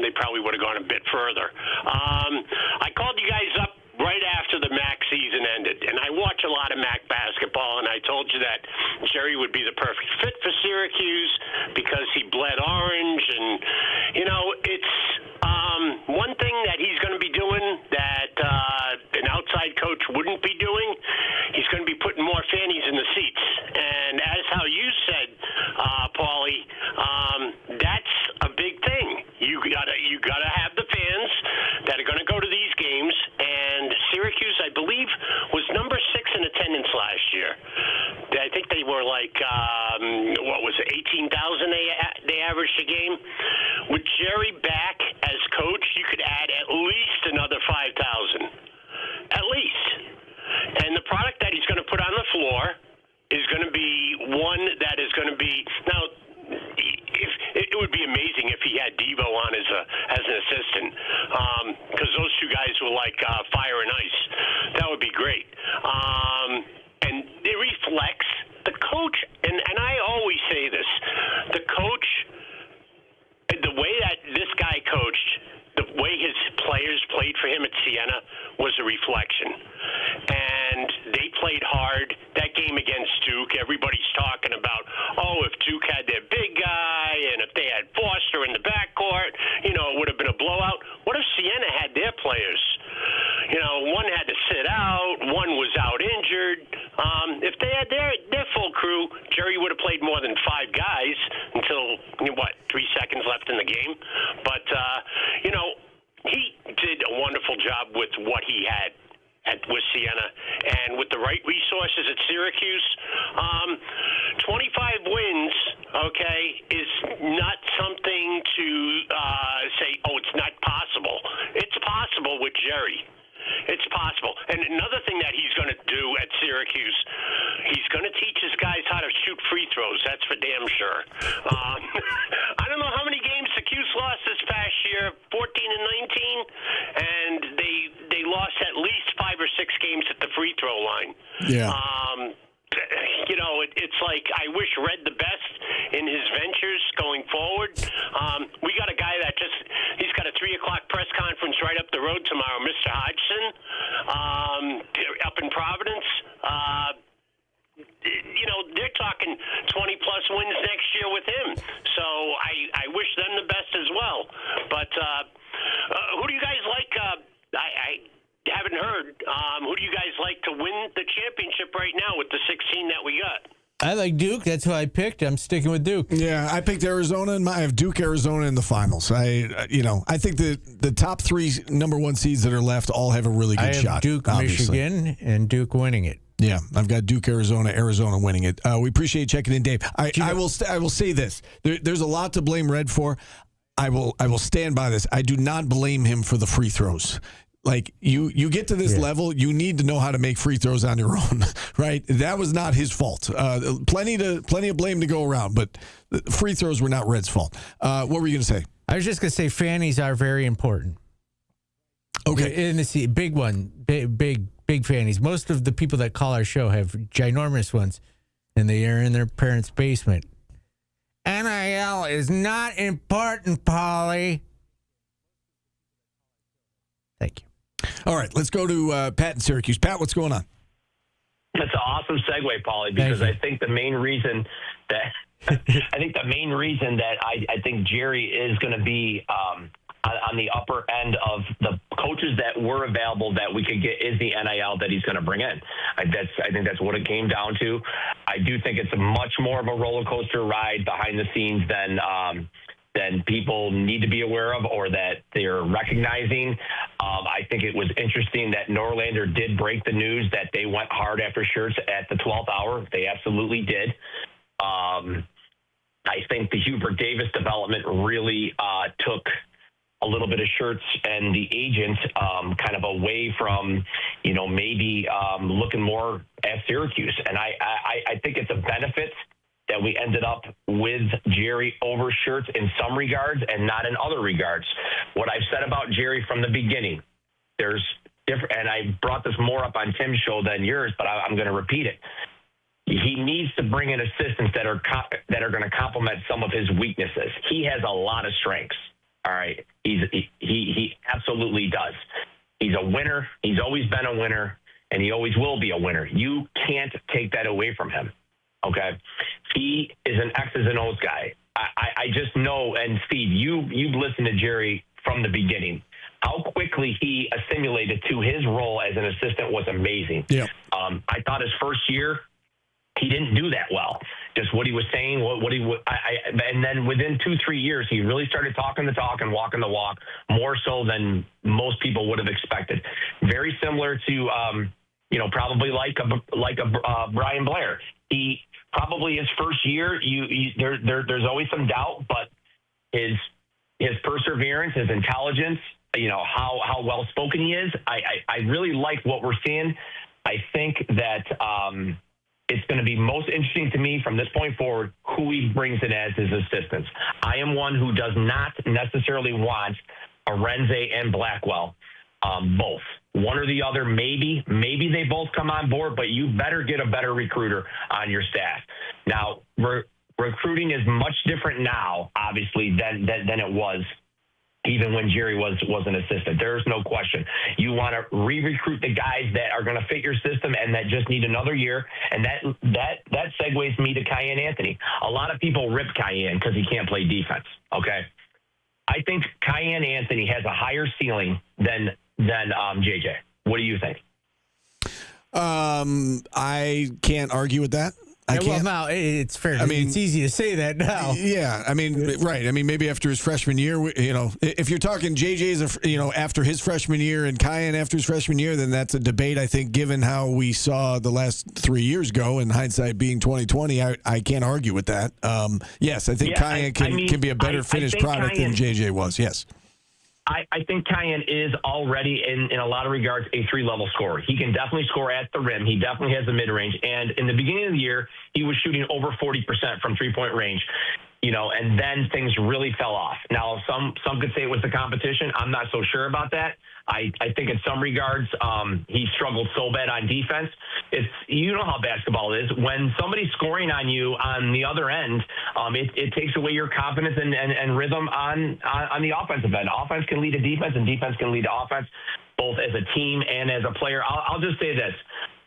They probably would have gone a bit further. I called you guys up right after the MAC season ended, and I watch a lot of MAC basketball, and I told you that Gerry would be the perfect fit for Syracuse because he bled orange, and, it's one thing that he's going to be doing that an outside coach wouldn't be doing. He's going to be putting more fannies in the seats, and as how you said, Paulie, that's a big thing. You gotta have the fans that are going to go to these games, and Syracuse, I believe, was number 6 in attendance last year. I think they were like, 18,000 they averaged a game. With Gerry back as coach, you could add at least another 5,000. At least. And the product that he's going to put on the floor is going to be one that is going to be – now, it would be amazing if he had Devo on as an assistant, because those two guys were like fire and ice. That would be great. And it reflects the coach, and I always say this, the coach, the way that this guy coached, the way his players played for him at Siena was a reflection. And they played hard. That game against Duke, everybody's talking about, if Duke had their big guy and if they had Foster in the backcourt, it would have been a blowout. What if Siena had their players? One had to sit out. One was out injured. If they had their full crew, Gerry would have played more than 5 guys until, 3 seconds left in the game. But, he did a wonderful job with what he had. Siena, and with the right resources at Syracuse, 25 wins, okay, is not something to say, oh, it's not possible. It's possible with Gerry. It's possible. And another thing that he's going to do at Syracuse, he's going to teach his guys how to shoot free throws. That's for damn sure. I don't know how many games the Cuse lost this past year, 14 and 19, and they lost at least 5 or 6 games at the free throw line. Yeah. You know, it's like I wish Red the best in his ventures going forward. We got a guy that he's got a 3 o'clock press conference right up the road tomorrow, Mr. Hodgson, up in Providence. You know, they're talking 20-plus wins next year with him. So I wish them the best as well. But who do you guys like? I haven't heard. Who do you guys like to win the championship right now with the 16 that we got? I like Duke. That's who I picked. I'm sticking with Duke. Yeah, I picked Arizona, and I have Duke, Arizona in the finals. I think the top 3 number 1 seeds that are left all have a really good shot. I have Duke, obviously. Michigan, and Duke winning it. Yeah, I've got Duke, Arizona winning it. We appreciate you checking in, Dave. I will say this: there's a lot to blame Red for. I will stand by this. I do not blame him for the free throws. Like, you get to this level, you need to know how to make free throws on your own, right? That was not his fault. Plenty of blame to go around, but free throws were not Red's fault. What were you going to say? I was just going to say fannies are very important. Okay. In the big one, big fannies. Most of the people that call our show have ginormous ones, and they are in their parents' basement. NIL is not important, Polly. Thank you. All right, let's go to Pat in Syracuse. Pat, what's going on? That's an awesome segue, Paulie, because I think the main reason that I think Gerry is going to be on the upper end of the coaches that were available that we could get is the NIL that he's going to bring in. I think that's what it came down to. I do think it's a much more of a roller coaster ride behind the scenes than people need to be aware of or that they're recognizing. I think it was interesting that Norlander did break the news that they went hard after shirts at the 12th hour. They absolutely did. I think the Hubert Davis development really took a little bit of shirts and the agent kind of away from, maybe looking more at Syracuse. And I think it's a benefit that we ended up with Gerry over shirts in some regards and not in other regards. What I've said about Gerry from the beginning, there's different, and I brought this more up on Tim's show than yours, but I'm going to repeat it. He needs to bring in assistants that are going to complement some of his weaknesses. He has a lot of strengths. All right, he absolutely does. He's a winner. He's always been a winner, and he always will be a winner. You can't take that away from him. Okay, he is an X's and O's guy. I just know, and Steve, you've listened to Gerry from the beginning. How quickly he assimilated to his role as an assistant was amazing. Yeah. I thought his first year he didn't do that well. Just what he was saying, and then within 2-3 years, he really started talking the talk and walking the walk more so than most people would have expected. Very similar to, probably like a Brian Blair. He probably his first year, there's always some doubt, but his perseverance, his intelligence, how well spoken he is. I really like what we're seeing. I think that it's going to be most interesting to me from this point forward who he brings in as his assistants. I am one who does not necessarily want Arenze and Blackwell, both. One or the other, maybe they both come on board, but you better get a better recruiter on your staff. Now, recruiting is much different now, obviously, than it was even when Gerry was an assistant. There's no question. You want to re-recruit the guys that are going to fit your system and that just need another year, and that segues me to Cayenne Anthony. A lot of people rip Cayenne because he can't play defense, okay? I think Cayenne Anthony has a higher ceiling than JJ. What do you think? I can't argue with that. I can't. Well, now it's fair. It's easy to say that now. Yeah, I mean, right. I mean, maybe after his freshman year, if you're talking JJ's, after his freshman year and Kyan after his freshman year, then that's a debate. I think, given how we saw the last 3 years go, and hindsight being 2020, I can't argue with that. Yes, I think Kyan can be a better finished product than JJ was. Yes. I think Kyan is already, in a lot of regards, a 3-level scorer. He can definitely score at the rim. He definitely has the mid-range. And in the beginning of the year, he was shooting over 40% from three-point range. And then things really fell off. Now, some could say it was the competition. I'm not so sure about that. I think in some regards, he struggled so bad on defense. You know how basketball is. When somebody's scoring on you on the other end, it takes away your confidence and rhythm on the offensive end. Offense can lead to defense, and defense can lead to offense, both as a team and as a player. I'll just say this.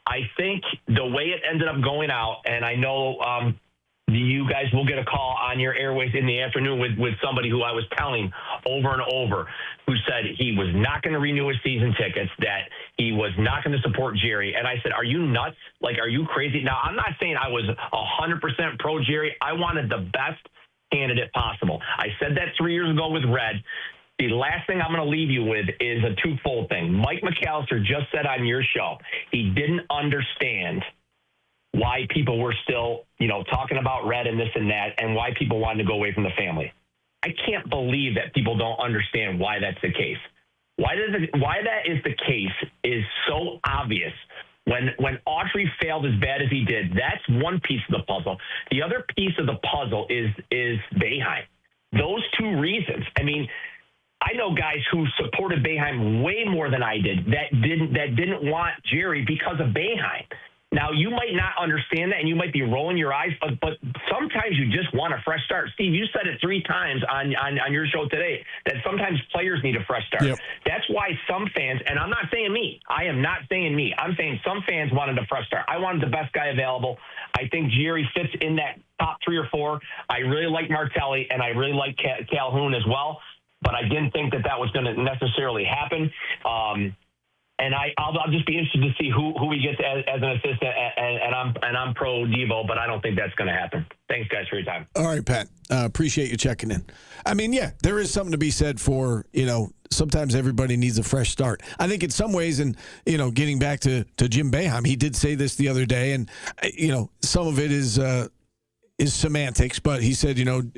I think the way it ended up going out, and I know you guys will get a call on your airways in the afternoon with somebody who I was telling over and over, who said he was not going to renew his season tickets, that he was not going to support Gerry. And I said, are you nuts? Like, are you crazy? Now, I'm not saying I was 100% pro Gerry. I wanted the best candidate possible. I said that 3 years ago with Red. The last thing I'm going to leave you with is a twofold thing. Mike McAllister just said on your show he didn't understand why people were still, talking about Red and this and that, and why people wanted to go away from the family. I can't believe that people don't understand why that's the case. Why that is the case is so obvious. When Autry failed as bad as he did, that's one piece of the puzzle. The other piece of the puzzle is Boeheim. Those two reasons. I mean, I know guys who supported Boeheim way more than I did that didn't want Gerry because of Boeheim. Now, you might not understand that, and you might be rolling your eyes, but sometimes you just want a fresh start. Steve, you said it 3 times on your show today, that sometimes players need a fresh start. Yep. That's why some fans, and I'm not saying me. I am not saying me. I'm saying some fans wanted a fresh start. I wanted the best guy available. I think Gerry fits in that top 3 or 4. I really like Martelli, and I really like Calhoun as well, but I didn't think that was going to necessarily happen. And I'll just be interested to see who he gets as an assistant, and I'm pro Devo, but I don't think that's going to happen. Thanks, guys, for your time. All right, Pat. Appreciate you checking in. I mean, yeah, there is something to be said for, sometimes everybody needs a fresh start. I think in some ways, and, getting back to Jim Boeheim, he did say this the other day, and, some of it is semantics, but he said,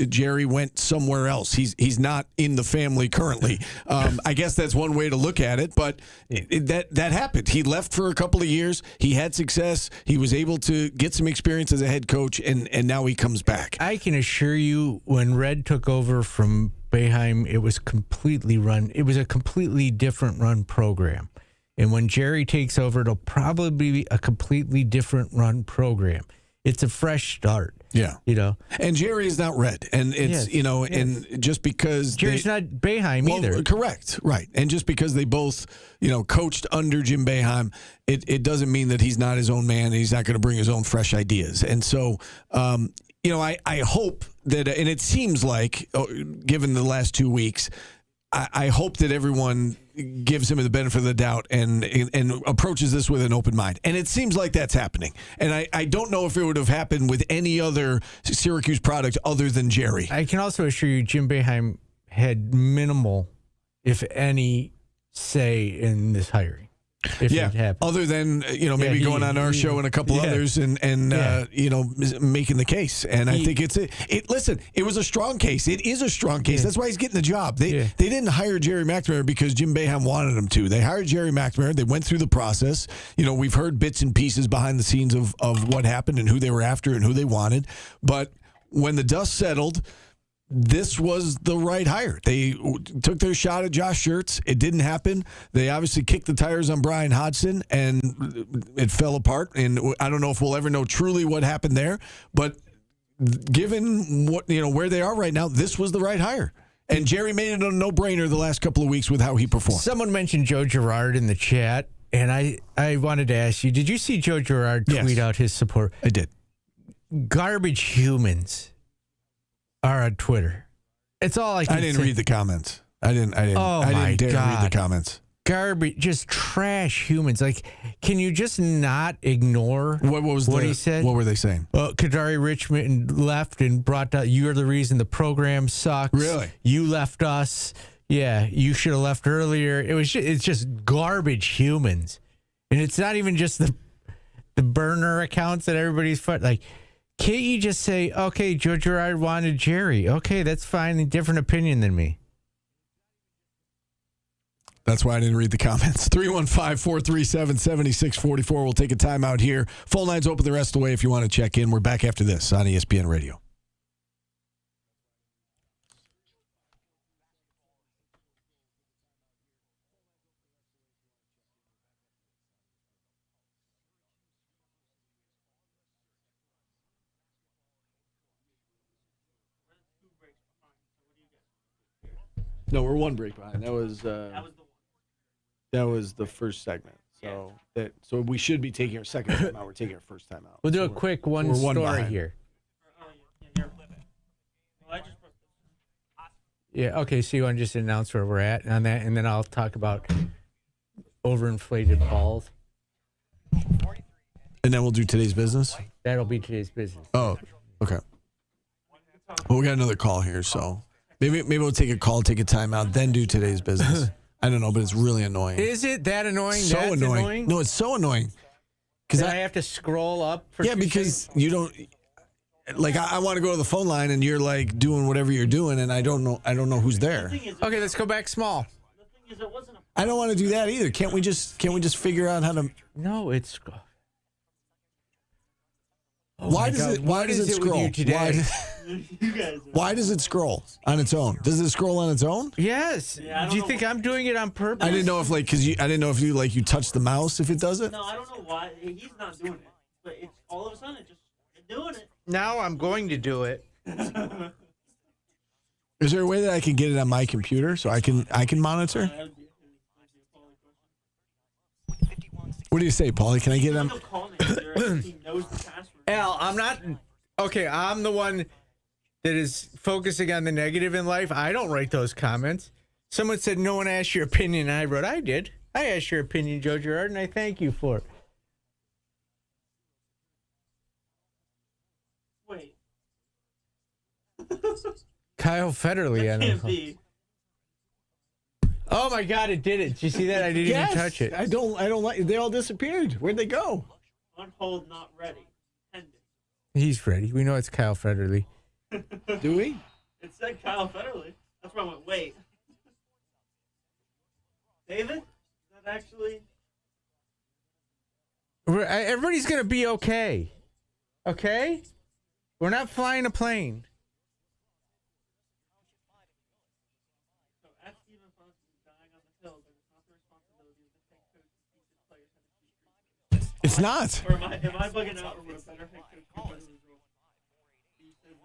Gerry went somewhere else. He's not in the family currently. I guess that's one way to look at it, but that happened. He left for a couple of years. He had success. He was able to get some experience as a head coach, and now he comes back. I can assure you, when Red took over from Boeheim, it was a completely different run program. And when Gerry takes over, it'll probably be a completely different run program. It's a fresh start. Yeah. And Gerry is not Red. And it's, and just because Jerry's not Boeheim either. Correct. Right. And just because they both, coached under Jim Boeheim, it doesn't mean that he's not his own man and he's not going to bring his own fresh ideas. And so, I hope that, and it seems like, given the last 2 weeks, I hope that everyone gives him the benefit of the doubt and approaches this with an open mind. And it seems like that's happening. And I don't know if it would have happened with any other Syracuse product other than Gerry. I can also assure you Jim Boeheim had minimal, if any, say in this hiring. Other than, maybe going on our show and a couple others and making the case. And I think listen, it was a strong case. It is a strong case. That's why he's getting the job. They didn't hire Gerry McNamara because Jim Boeheim wanted him to. They hired Gerry McNamara. They went through the process. We've heard bits and pieces behind the scenes of what happened and who they were after and who they wanted. But when the dust settled, this was the right hire. They took their shot at Josh Schertz. It didn't happen. They obviously kicked the tires on Brian Hodgson, and it fell apart. And I don't know if we'll ever know truly what happened there. But given what where they are right now, this was the right hire. And Gerry made it a no-brainer the last couple of weeks with how he performed. Someone mentioned Joe Girard in the chat, and I wanted to ask you, did you see Joe Girard tweet out his support? I did. Garbage humans are on Twitter. It's all I can say. I didn't read the comments. I didn't dare read the comments. garbage, just trash humans. Like, can you just not ignore what he said? What were they saying? Kadari Richmond left and brought out, you're the reason the program sucks. Really? You left us. Yeah, you should have left earlier. It's just garbage humans. And it's not even just the burner accounts that everybody's like, can't you just say, okay, Joe Girard wanted Jerry. Okay, that's fine. A different opinion than me. That's why I didn't read the comments. 315-437-7644. We'll take a timeout here. Phone lines open the rest of the way if you want to check in. We're back after this on ESPN Radio. No, we're one break behind. That was the first segment. So we should be taking our second time out. We're taking our first time out. We'll do a quick one story here. Yeah, okay, so you want to just announce where we're at on that, and then I'll talk about overinflated balls. And then we'll do today's business? That'll be today's business. Oh, okay. Well, we got another call here, so maybe we'll take a call, take a timeout, then do today's business. I don't know, but it's really annoying. Is it that annoying? So That's annoying. No, it's so annoying. Because I have to scroll up for because you don't. Like, I want to go to the phone line, and you're like doing whatever you're doing, and I don't know who's there. Okay, let's go back small. I don't want to do that either. Can't we just figure out how to? No, it's. Why does it scroll? Why does it scroll on its own? Does it scroll on its own? Yes. Do you think I'm doing it on purpose? I didn't know if I didn't know if you touch the mouse if it does it. No, I don't know why. He's not doing it, but it's all of a sudden it's doing it. Now I'm going to do it. Is there a way that I can get it on my computer so I can monitor? What do you say, Paulie? Can I get it on? Al, I'm not. Okay, I'm the one that is focusing on the negative in life. I don't write those comments. Someone said no one asked your opinion, and I wrote, I did. I asked your opinion, Joe Girard, and I thank you for it. Wait. Kyle Federle. That can't be. Oh my God, it did it. Did you see that? I didn't even touch it. I don't like. They all disappeared. Where'd they go? On hold, not ready. Pending. He's ready. We know it's Kyle Federle. Do we? It said Kyle Federle. That's why I went, wait. David? Is that actually? Everybody's going to be okay. Okay? We're not flying a plane. It's not. Or am I bugging out, or would a better head coach be better than Joe?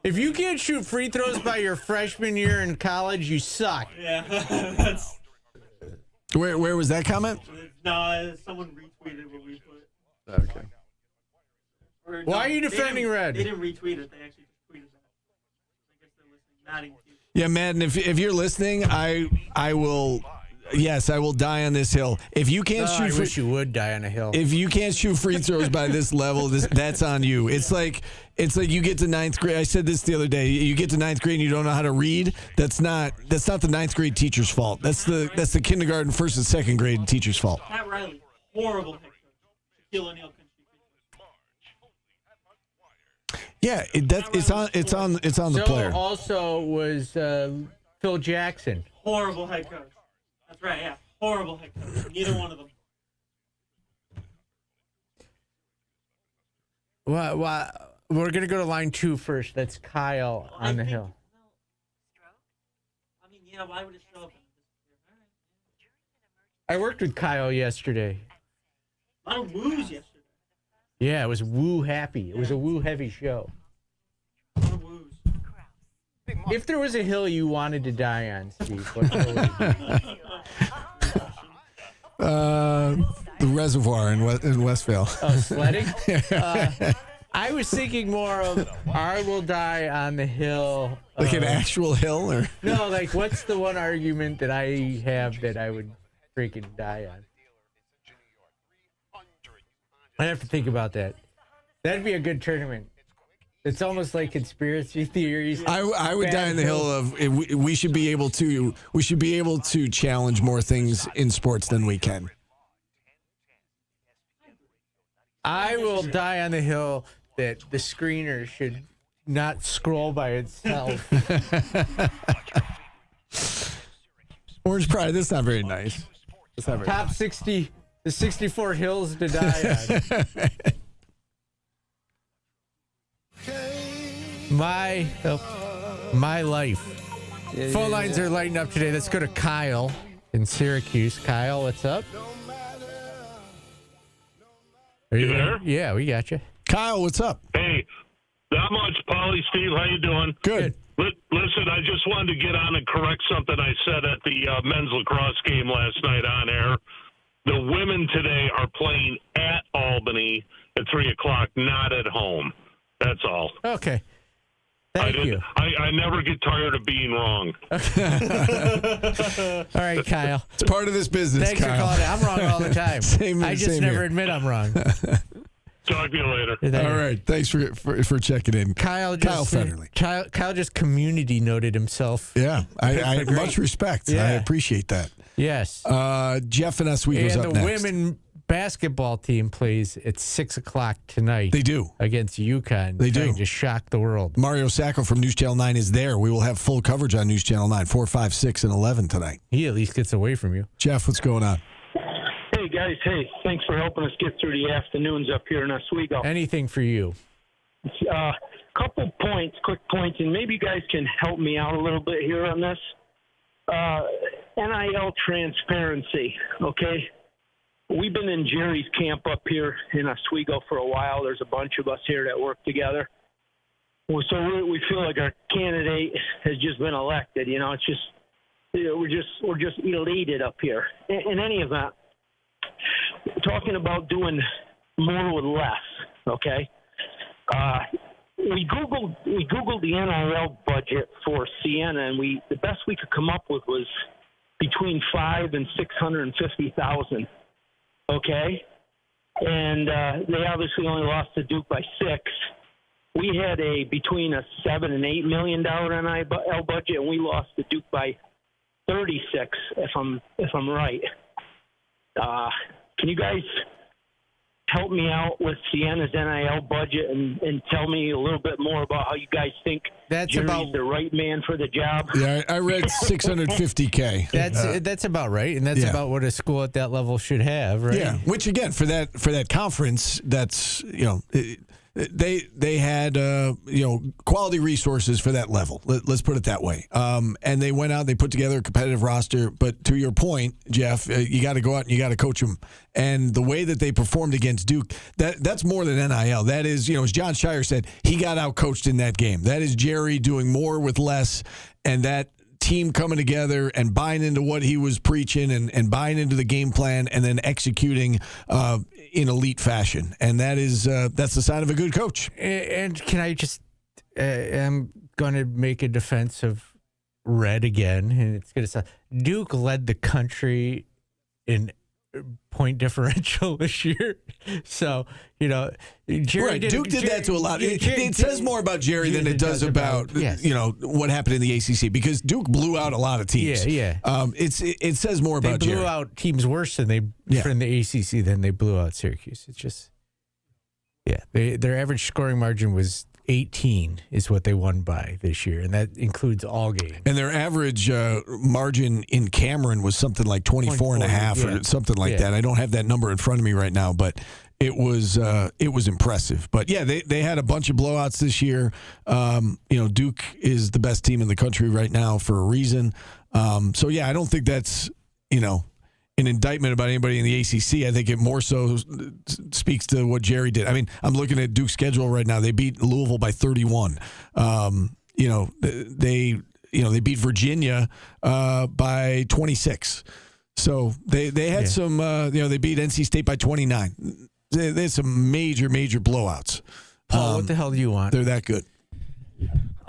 If you can't shoot free throws by your freshman year in college, you suck. Yeah, that's. Where was that comment? No, someone retweeted what we put. Okay. Or, Why are you defending Red? They didn't retweet it. They actually just tweeted that. I guess they're listening. Madden. Yeah, Madden. If you're listening, I will. Yes, I will die on this hill. If you can't shoot, I wish you would die on a hill. If you can't shoot free throws by this level, that's on you. It's like you get to ninth grade. I said this the other day. You get to ninth grade and you don't know how to read. That's not the ninth grade teacher's fault. That's the kindergarten, first and second grade teacher's fault. Pat Riley, horrible head coach. Shaquille O'Neal couldn't shoot. Yeah, it's on the player. Also was Phil Jackson. Horrible head coach. That's right, yeah. Horrible head coach. Neither one of them. Well, we're going to go to line 2 first. That's Kyle on the hill. I mean, yeah, why would it show up? I worked with Kyle yesterday. A lot of woos yesterday. Yeah, it was woo happy. It was a woo heavy show. A lot of woos. If there was a hill you wanted to die on, Steve, what hill would it be? The reservoir in Westvale. Oh, sledding? I was thinking more of I will die on the hill. Like an actual hill? Or no, like what's the one argument that I have that I would freaking die on. I have to think about that. That'd be a good tournament. It's almost like conspiracy theories. I would die on the hill of we should be able to challenge more things in sports than we can. I will die on the hill that the screener should not scroll by itself. Orange Pride, that's not very nice. Top 60, the 64 hills to die on. My life. Phone lines are lighting up today. Let's go to Kyle in Syracuse. Kyle, what's up? Are you there? Yeah, we got you. Kyle, what's up? Hey, not much, Paulie. Steve, how you doing? Good. Listen, I just wanted to get on and correct something I said at the men's lacrosse game last night on air. The women today are playing at Albany at 3 o'clock, not at home. That's all. Okay. Thank you. I never get tired of being wrong. All right, Kyle. It's part of this business, Thanks Kyle. for calling. I'm wrong all the time. I just never admit I'm wrong. Talk to you later. All right. Thanks for checking in. Kyle Federley. Kyle just community noted himself. Yeah. I much respect. Yeah. I appreciate that. Yes. Jeff and Oswego's up And next. the women basketball team plays at 6 o'clock tonight. They do. Against UConn. They do. Trying to shock the world. Mario Sacco from News Channel 9 is there. We will have full coverage on News Channel 9, 4, 5, 6, and 11 tonight. He at least gets away from you. Jeff, what's going on? Hey, guys. Hey, thanks for helping us get through the afternoons up here in Oswego. Anything for you. Couple points, quick points, and maybe you guys can help me out a little bit here on this. NIL transparency, okay? We've been in Jerry's camp up here in Oswego for a while. There's a bunch of us here that work together. Well, so we feel like our candidate has just been elected. You know, it's just we're just elated up here. In any event, talking about doing more with less. Okay, we googled the NIL budget for Siena, and the best we could come up with was between $500,000 and $650,000. Okay, and they obviously only lost to Duke by 6. We had between a $7 and $8 million NIL budget, and we lost to Duke by 36. If I'm right, can you guys help me out with Siena's NIL budget and tell me a little bit more about how you guys think Jerry's the right man for the job? Yeah, I read $650K. That's about right, and that's about what a school at that level should have, right? Yeah, which again for that conference, that's they had quality resources for that level. Let's put it that way. And they went out, they put together a competitive roster. But to your point, Jeff, you got to go out and you got to coach them. And the way that they performed against Duke, that's more than NIL. That is, as John Shire said, he got out coached in that game. That is Jerry doing more with less, and that team coming together and buying into what he was preaching and buying into the game plan and then executing in elite fashion. And that's the sign of a good coach. And can I just I'm going to make a defense of Red again, and it's going to sound Duke led the country in point differential this year. So, Jerry Duke did that to a lot. It says more about Jerry than it does about what happened in the ACC, because Duke blew out a lot of teams. Yeah. It says more about Jerry. They blew out teams worse than from the ACC than they blew out Syracuse. It's just their average scoring margin was 18 is what they won by this year, and that includes all games. And their average margin in Cameron was something like 24 and a half or something like that. I don't have that number in front of me right now, but it was impressive. But yeah, they had a bunch of blowouts this year. Duke is the best team in the country right now for a reason. So yeah, I don't think that's an indictment about anybody in the ACC. I think it more so speaks to what Jerry did. I mean, I'm looking at Duke's schedule right now. They beat Louisville by 31. They beat Virginia by 26. So they had some. They beat NC State by 29. They had some major blowouts. Paul, what the hell do you want? They're that good.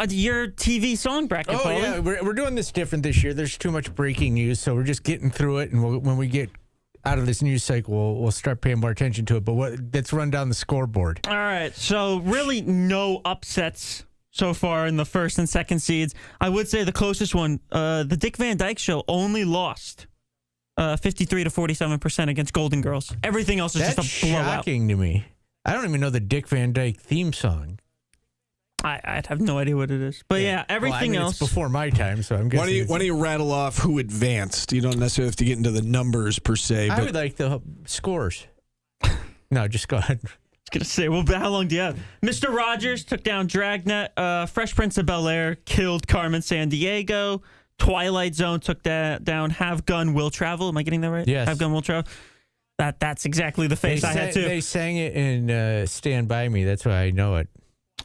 your TV song bracket, Oh, Paulie. yeah. We're doing this different this year. There's too much breaking news, so we're just getting through it. And when we get out of this news cycle, we'll start paying more attention to it. But let's run down the scoreboard. All right. So really no upsets so far in the first and second seeds. I would say the closest one, the Dick Van Dyke Show only lost 53 to 47% against Golden Girls. Everything else is That's just a blowout. shocking to me. I don't even know the Dick Van Dyke theme song. I'd have no idea what it is. But yeah, everything else. It's before my time, so I'm guessing. Why don't you rattle off who advanced? You don't necessarily have to get into the numbers per se. I But would like the scores. No, just go ahead. Gonna say, well, how long do you have? Mr. Rogers took down Dragnet. Fresh Prince of Bel-Air killed Carmen Sandiego. Twilight Zone took down Have Gun Will Travel. Am I getting that right? Yes. Have Gun Will Travel. That's exactly the face I had too. They sang it in Stand By Me. That's why I know it.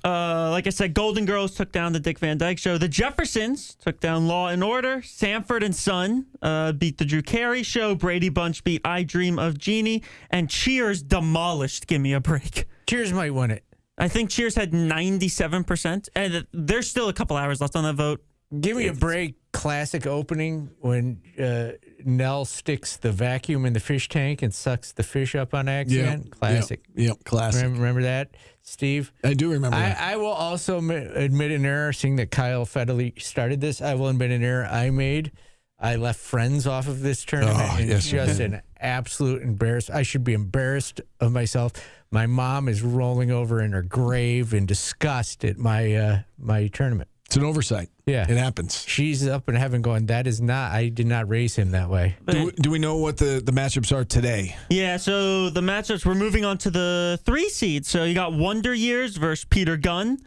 Like I said, Golden Girls took down the Dick Van Dyke Show. The Jeffersons took down Law and Order. Sanford and Son beat the Drew Carey Show. Brady Bunch beat I Dream of Jeannie. And Cheers demolished Give Me a Break. Cheers might win it. I think Cheers had 97%. And there's still a couple hours left on that vote. Give Me a Break classic opening when Nell sticks the vacuum in the fish tank and sucks the fish up on accident. Classic. Yep, classic. Remember that, Steve? I do remember that. I will also admit an error, seeing that Kyle Federle started this. I will admit an error I made. I left Friends off of this tournament. And it's just an absolute embarrassment. I should be embarrassed of myself. My mom is rolling over in her grave in disgust at my my tournament. It's an oversight. Yeah. It happens. She's up in heaven going, I did not raise him that way. Do we know what the matchups are today? Yeah, so the matchups, we're moving on to the 3 seeds. So you got Wonder Years versus Peter Gunn.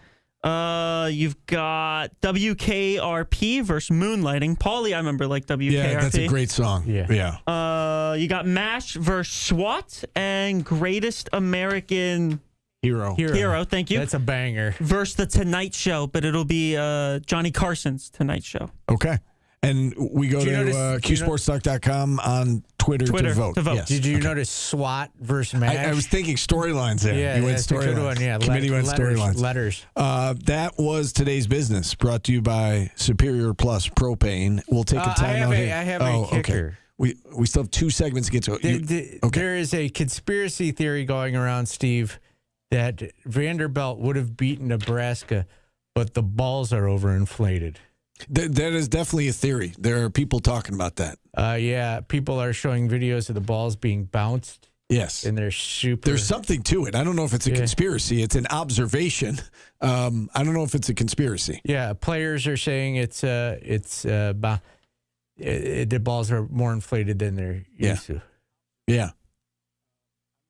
You've got WKRP versus Moonlighting. Paulie, I remember like WKRP. Yeah, that's a great song. Yeah. You got MASH versus SWAT and Greatest American Hero, thank you. That's a banger. Versus The Tonight Show, but it'll be Johnny Carson's Tonight Show. Okay. And we go to QSportsTalk.com on Twitter to vote. Yes. Did you notice SWAT versus MASH? I was thinking storylines there. Yeah, you went that's a good one. Yeah, Committee went storylines. Letters. That was today's business, brought to you by Superior Plus Propane. We'll take a time out here. I have a kicker. Okay. We still have 2 segments to get to. There is a conspiracy theory going around, Steve, that Vanderbilt would have beaten Nebraska, but the balls are overinflated. That is definitely a theory. There are people talking about that. Yeah, people are showing videos of the balls being bounced. Yes. And they're super. There's something to it. I don't know if it's a conspiracy. It's an observation. I don't know if it's a conspiracy. Yeah, players are saying the balls are more inflated than they're used to. Yeah.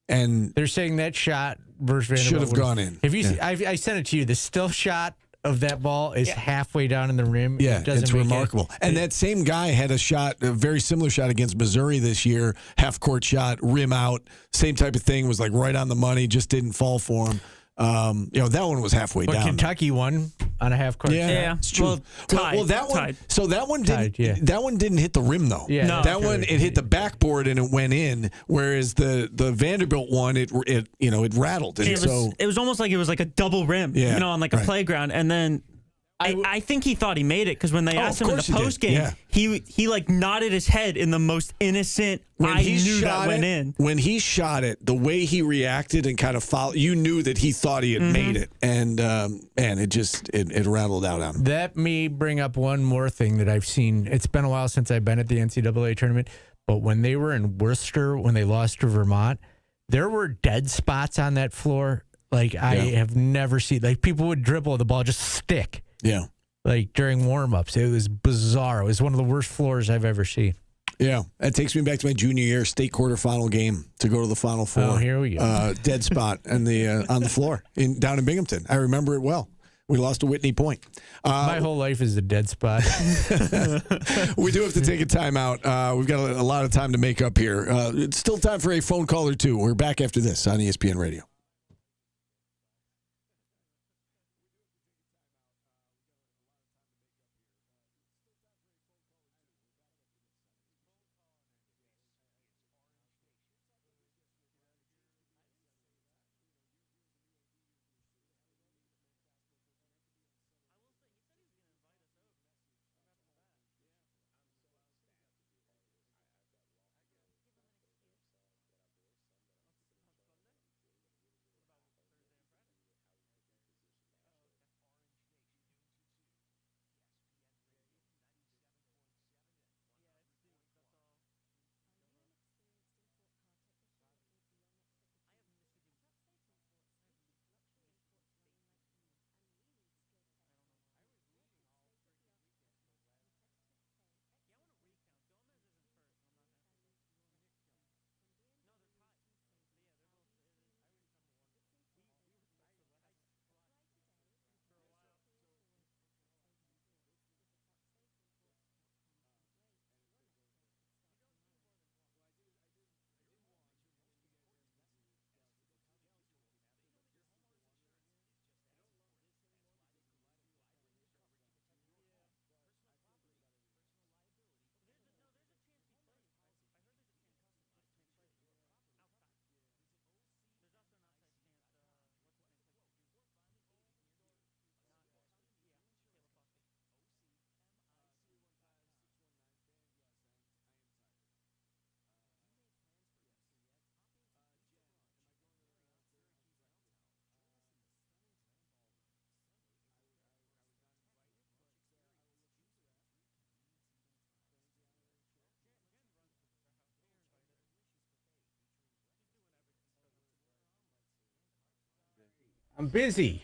And they're saying that shot versus Vanderbilt should have gone in. Have you seen, I sent it to you. The still shot of that ball is halfway down in the rim. Yeah, it's remarkable. And that same guy had a very similar shot against Missouri this year, half-court shot, rim out, same type of thing, was like right on the money, just didn't fall for him. That one was halfway down. Kentucky won on a half-court shot. Yeah, it's true. Well, that one. So that one didn't. That one didn't hit the rim though. Yeah, no, that one it hit the backboard and it went in. Whereas the Vanderbilt one, it rattled. And it was almost like it was like a double rim. Yeah, on like a playground, and then. I think he thought he made it because when they asked him in the post game, he like nodded his head in the most innocent. I knew that went in. When he shot it, the way he reacted and kind of followed, you knew that he thought he had made it, and it rattled out on him. Let me bring up one more thing that I've seen. It's been a while since I've been at the NCAA tournament, but when they were in Worcester, when they lost to Vermont, there were dead spots on that floor. Like I have never seen. Like people would dribble, the ball just stick. Yeah. Like during warm-ups. It was bizarre. It was one of the worst floors I've ever seen. Yeah. That takes me back to my junior year state quarterfinal game to go to the Final Four. Oh, here we go. Dead spot on the floor down in Binghamton. I remember it well. We lost to Whitney Point. My whole life is a dead spot. We do have to take a timeout. We've got a lot of time to make up here. It's still time for a phone call or two. We're back after this on ESPN Radio. I'm busy.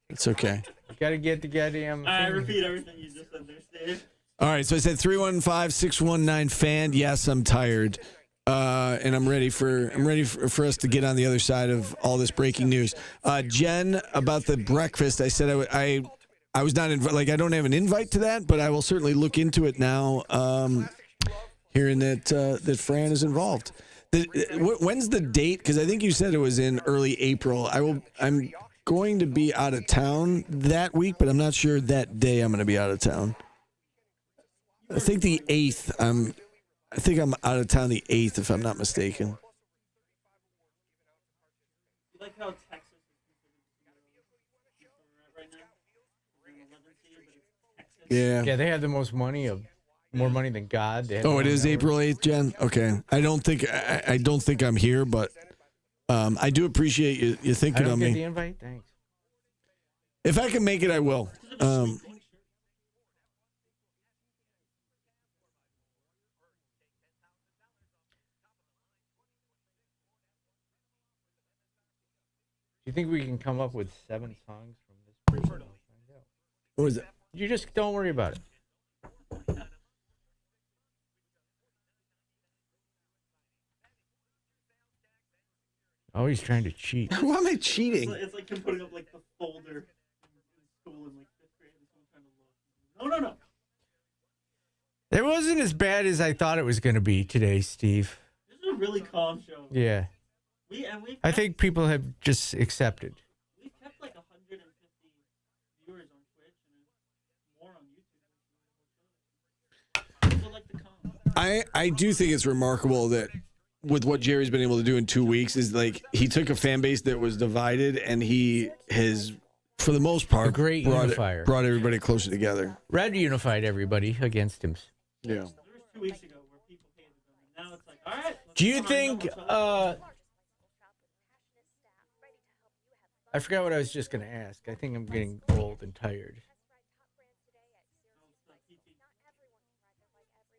It's okay. You got to get the goddamn. I repeat everything you just said there, Steve. All right, so I said 315-619-FAN. Yes, I'm tired. And I'm ready for us to get on the other side of all this breaking news. Jen, about the breakfast, I said I was not I don't have an invite to that, but I will certainly look into it now. Hearing that Fran is involved. When's the date? Because I think you said it was in early April. I'm going to be out of town that week, but I'm not sure that day I'm going to be out of town. I think the 8th. I think I'm out of town the 8th, if I'm not mistaken. You like how Texas is right now? Yeah. Yeah, they have the most money more money than God. Oh, it is April 8th, Jen? Okay. I don't think I'm here, but I do appreciate you thinking of me. I don't get the invite? Thanks. If I can make it, I will. Do you think we can come up with 7 songs from this person? What was it? You just don't worry about it. Oh, he's trying to cheat. Why am I cheating? It's like him putting up like the folder in school in like 5th grade and someone trying to look. No. It wasn't as bad as I thought it was going to be today, Steve. This is a really calm show. Yeah. I think people have just accepted. We've kept like 150 viewers on Twitch and more on YouTube. People like the calm. I do think it's remarkable that with what Jerry's been able to do in 2 weeks is like he took a fan base that was divided and he has, for the most part, A great unifier. brought everybody closer together. Red unified everybody against him. Yeah. There was 2 weeks ago where people hated them, and now it's like, all right. Do you think? I forgot what I was just going to ask. I think I'm getting old and tired.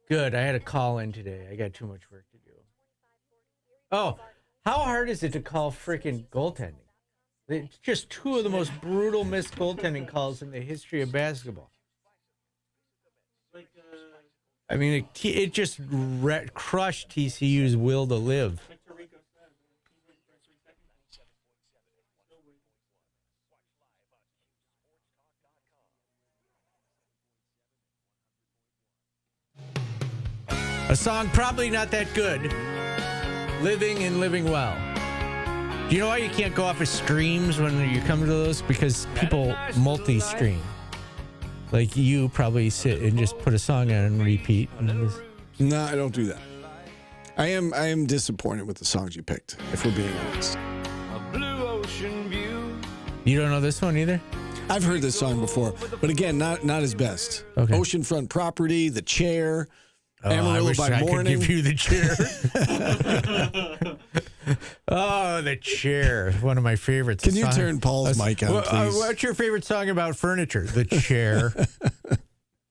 Good. I had a call in today. I got too much work to do. Oh, how hard is it to call freaking goaltending? It's just 2 of the most brutal missed goaltending calls in the history of basketball. I mean, it just crushed TCU's will to live. A song probably not that good. Living and Living Well. Do you know why you can't go off of streams when you come to those? Because people multi-stream. Like you probably sit and just put a song on and repeat. No, I don't do that. I am disappointed with the songs you picked, if we're being honest. You don't know this one either? I've heard this song before, but again, not his best. Okay. Oceanfront Property, The Chair, I wish by I Morning. could give you The Chair. Oh, The Chair. One of my favorites. Can you turn Paul's mic on, please? What's your favorite song about furniture? The Chair.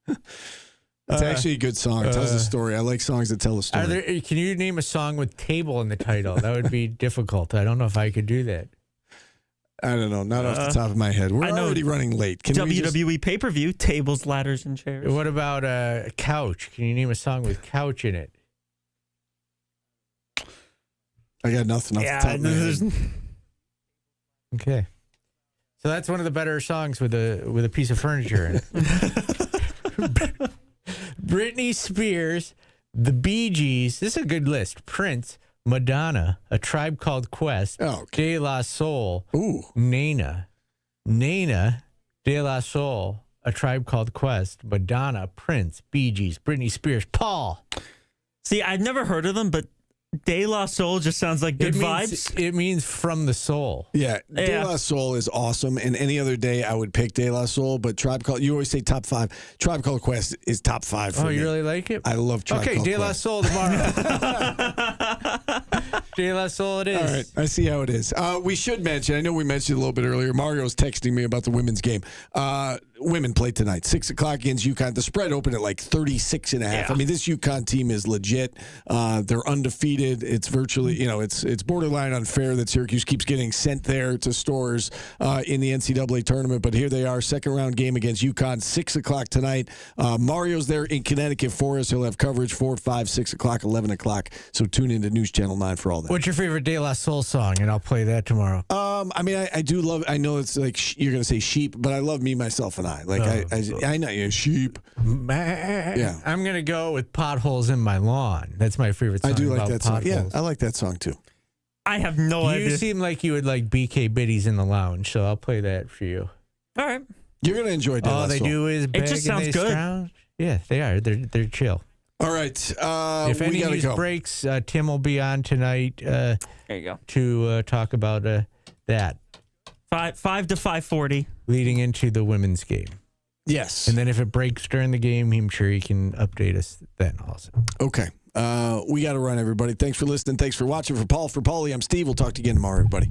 It's actually a good song. It tells a story. I like songs that tell a story. Can you name a song with table in the title? That would be difficult. I don't know if I could do that. I don't know. Not off the top of my head. We're already running late. Can WWE pay-per-view, tables, ladders, and chairs. What about couch? Can you name a song with couch in it? I got nothing off the top of my head. Okay. So that's one of the better songs with a piece of furniture in it. Britney Spears, the Bee Gees. This is a good list. Prince, Madonna, A Tribe Called Quest, De La Soul, Nena, De La Soul, A Tribe Called Quest, Madonna, Prince, Bee Gees, Britney Spears, Paul. See, I've never heard of them, but De La Soul just sounds like good vibes. It means from the soul. Yeah, De La Soul is awesome, and any other day I would pick De La Soul, but you always say top 5. Tribe Called Quest is top 5 for me. Oh, you really like it? I love Tribe Called Quest. Okay, De La Soul tomorrow. De La Soul it is. All right, I see how it is. We should mention, I know we mentioned a little bit earlier, Mario's texting me about the women's game. women play tonight, 6 o'clock against UConn. The spread opened at like 36.5. Yeah. I mean, this UConn team is legit. They're undefeated. It's virtually, it's borderline unfair that Syracuse keeps getting sent there to stores in the NCAA tournament. But here they are, second round game against UConn, 6 o'clock tonight. Mario's there in Connecticut for us. He'll have coverage 4, 5, 6 o'clock, 11 o'clock. So tune into News Channel 9 for all that. What's your favorite De La Soul song? And I'll play that tomorrow. I mean, I do love. I know it's like you're gonna say sheep, but I love Me, Myself, and I. Like I know you sheep. Yeah, I'm gonna go with Potholes in My Lawn. That's my favorite song. I do like about that song. potholes. Yeah, I like that song too. I have no idea. You seem like you would like BK Biddies in the Lounge, so I'll play that for you. All right. You're gonna enjoy De La All they Soul. do is beg It just and sounds they good. scrounge. Yeah, they are. They're chill. All right. If we any gotta news go. breaks, Tim will be on tonight. There you go. To talk about that 5 to 5:40 leading into the women's game. Yes. And then if it breaks during the game, I'm sure he can update us then also. Okay. We got to run, everybody. Thanks for listening. Thanks for watching. For Paul, for Paulie, I'm Steve. We'll talk to you again tomorrow, everybody.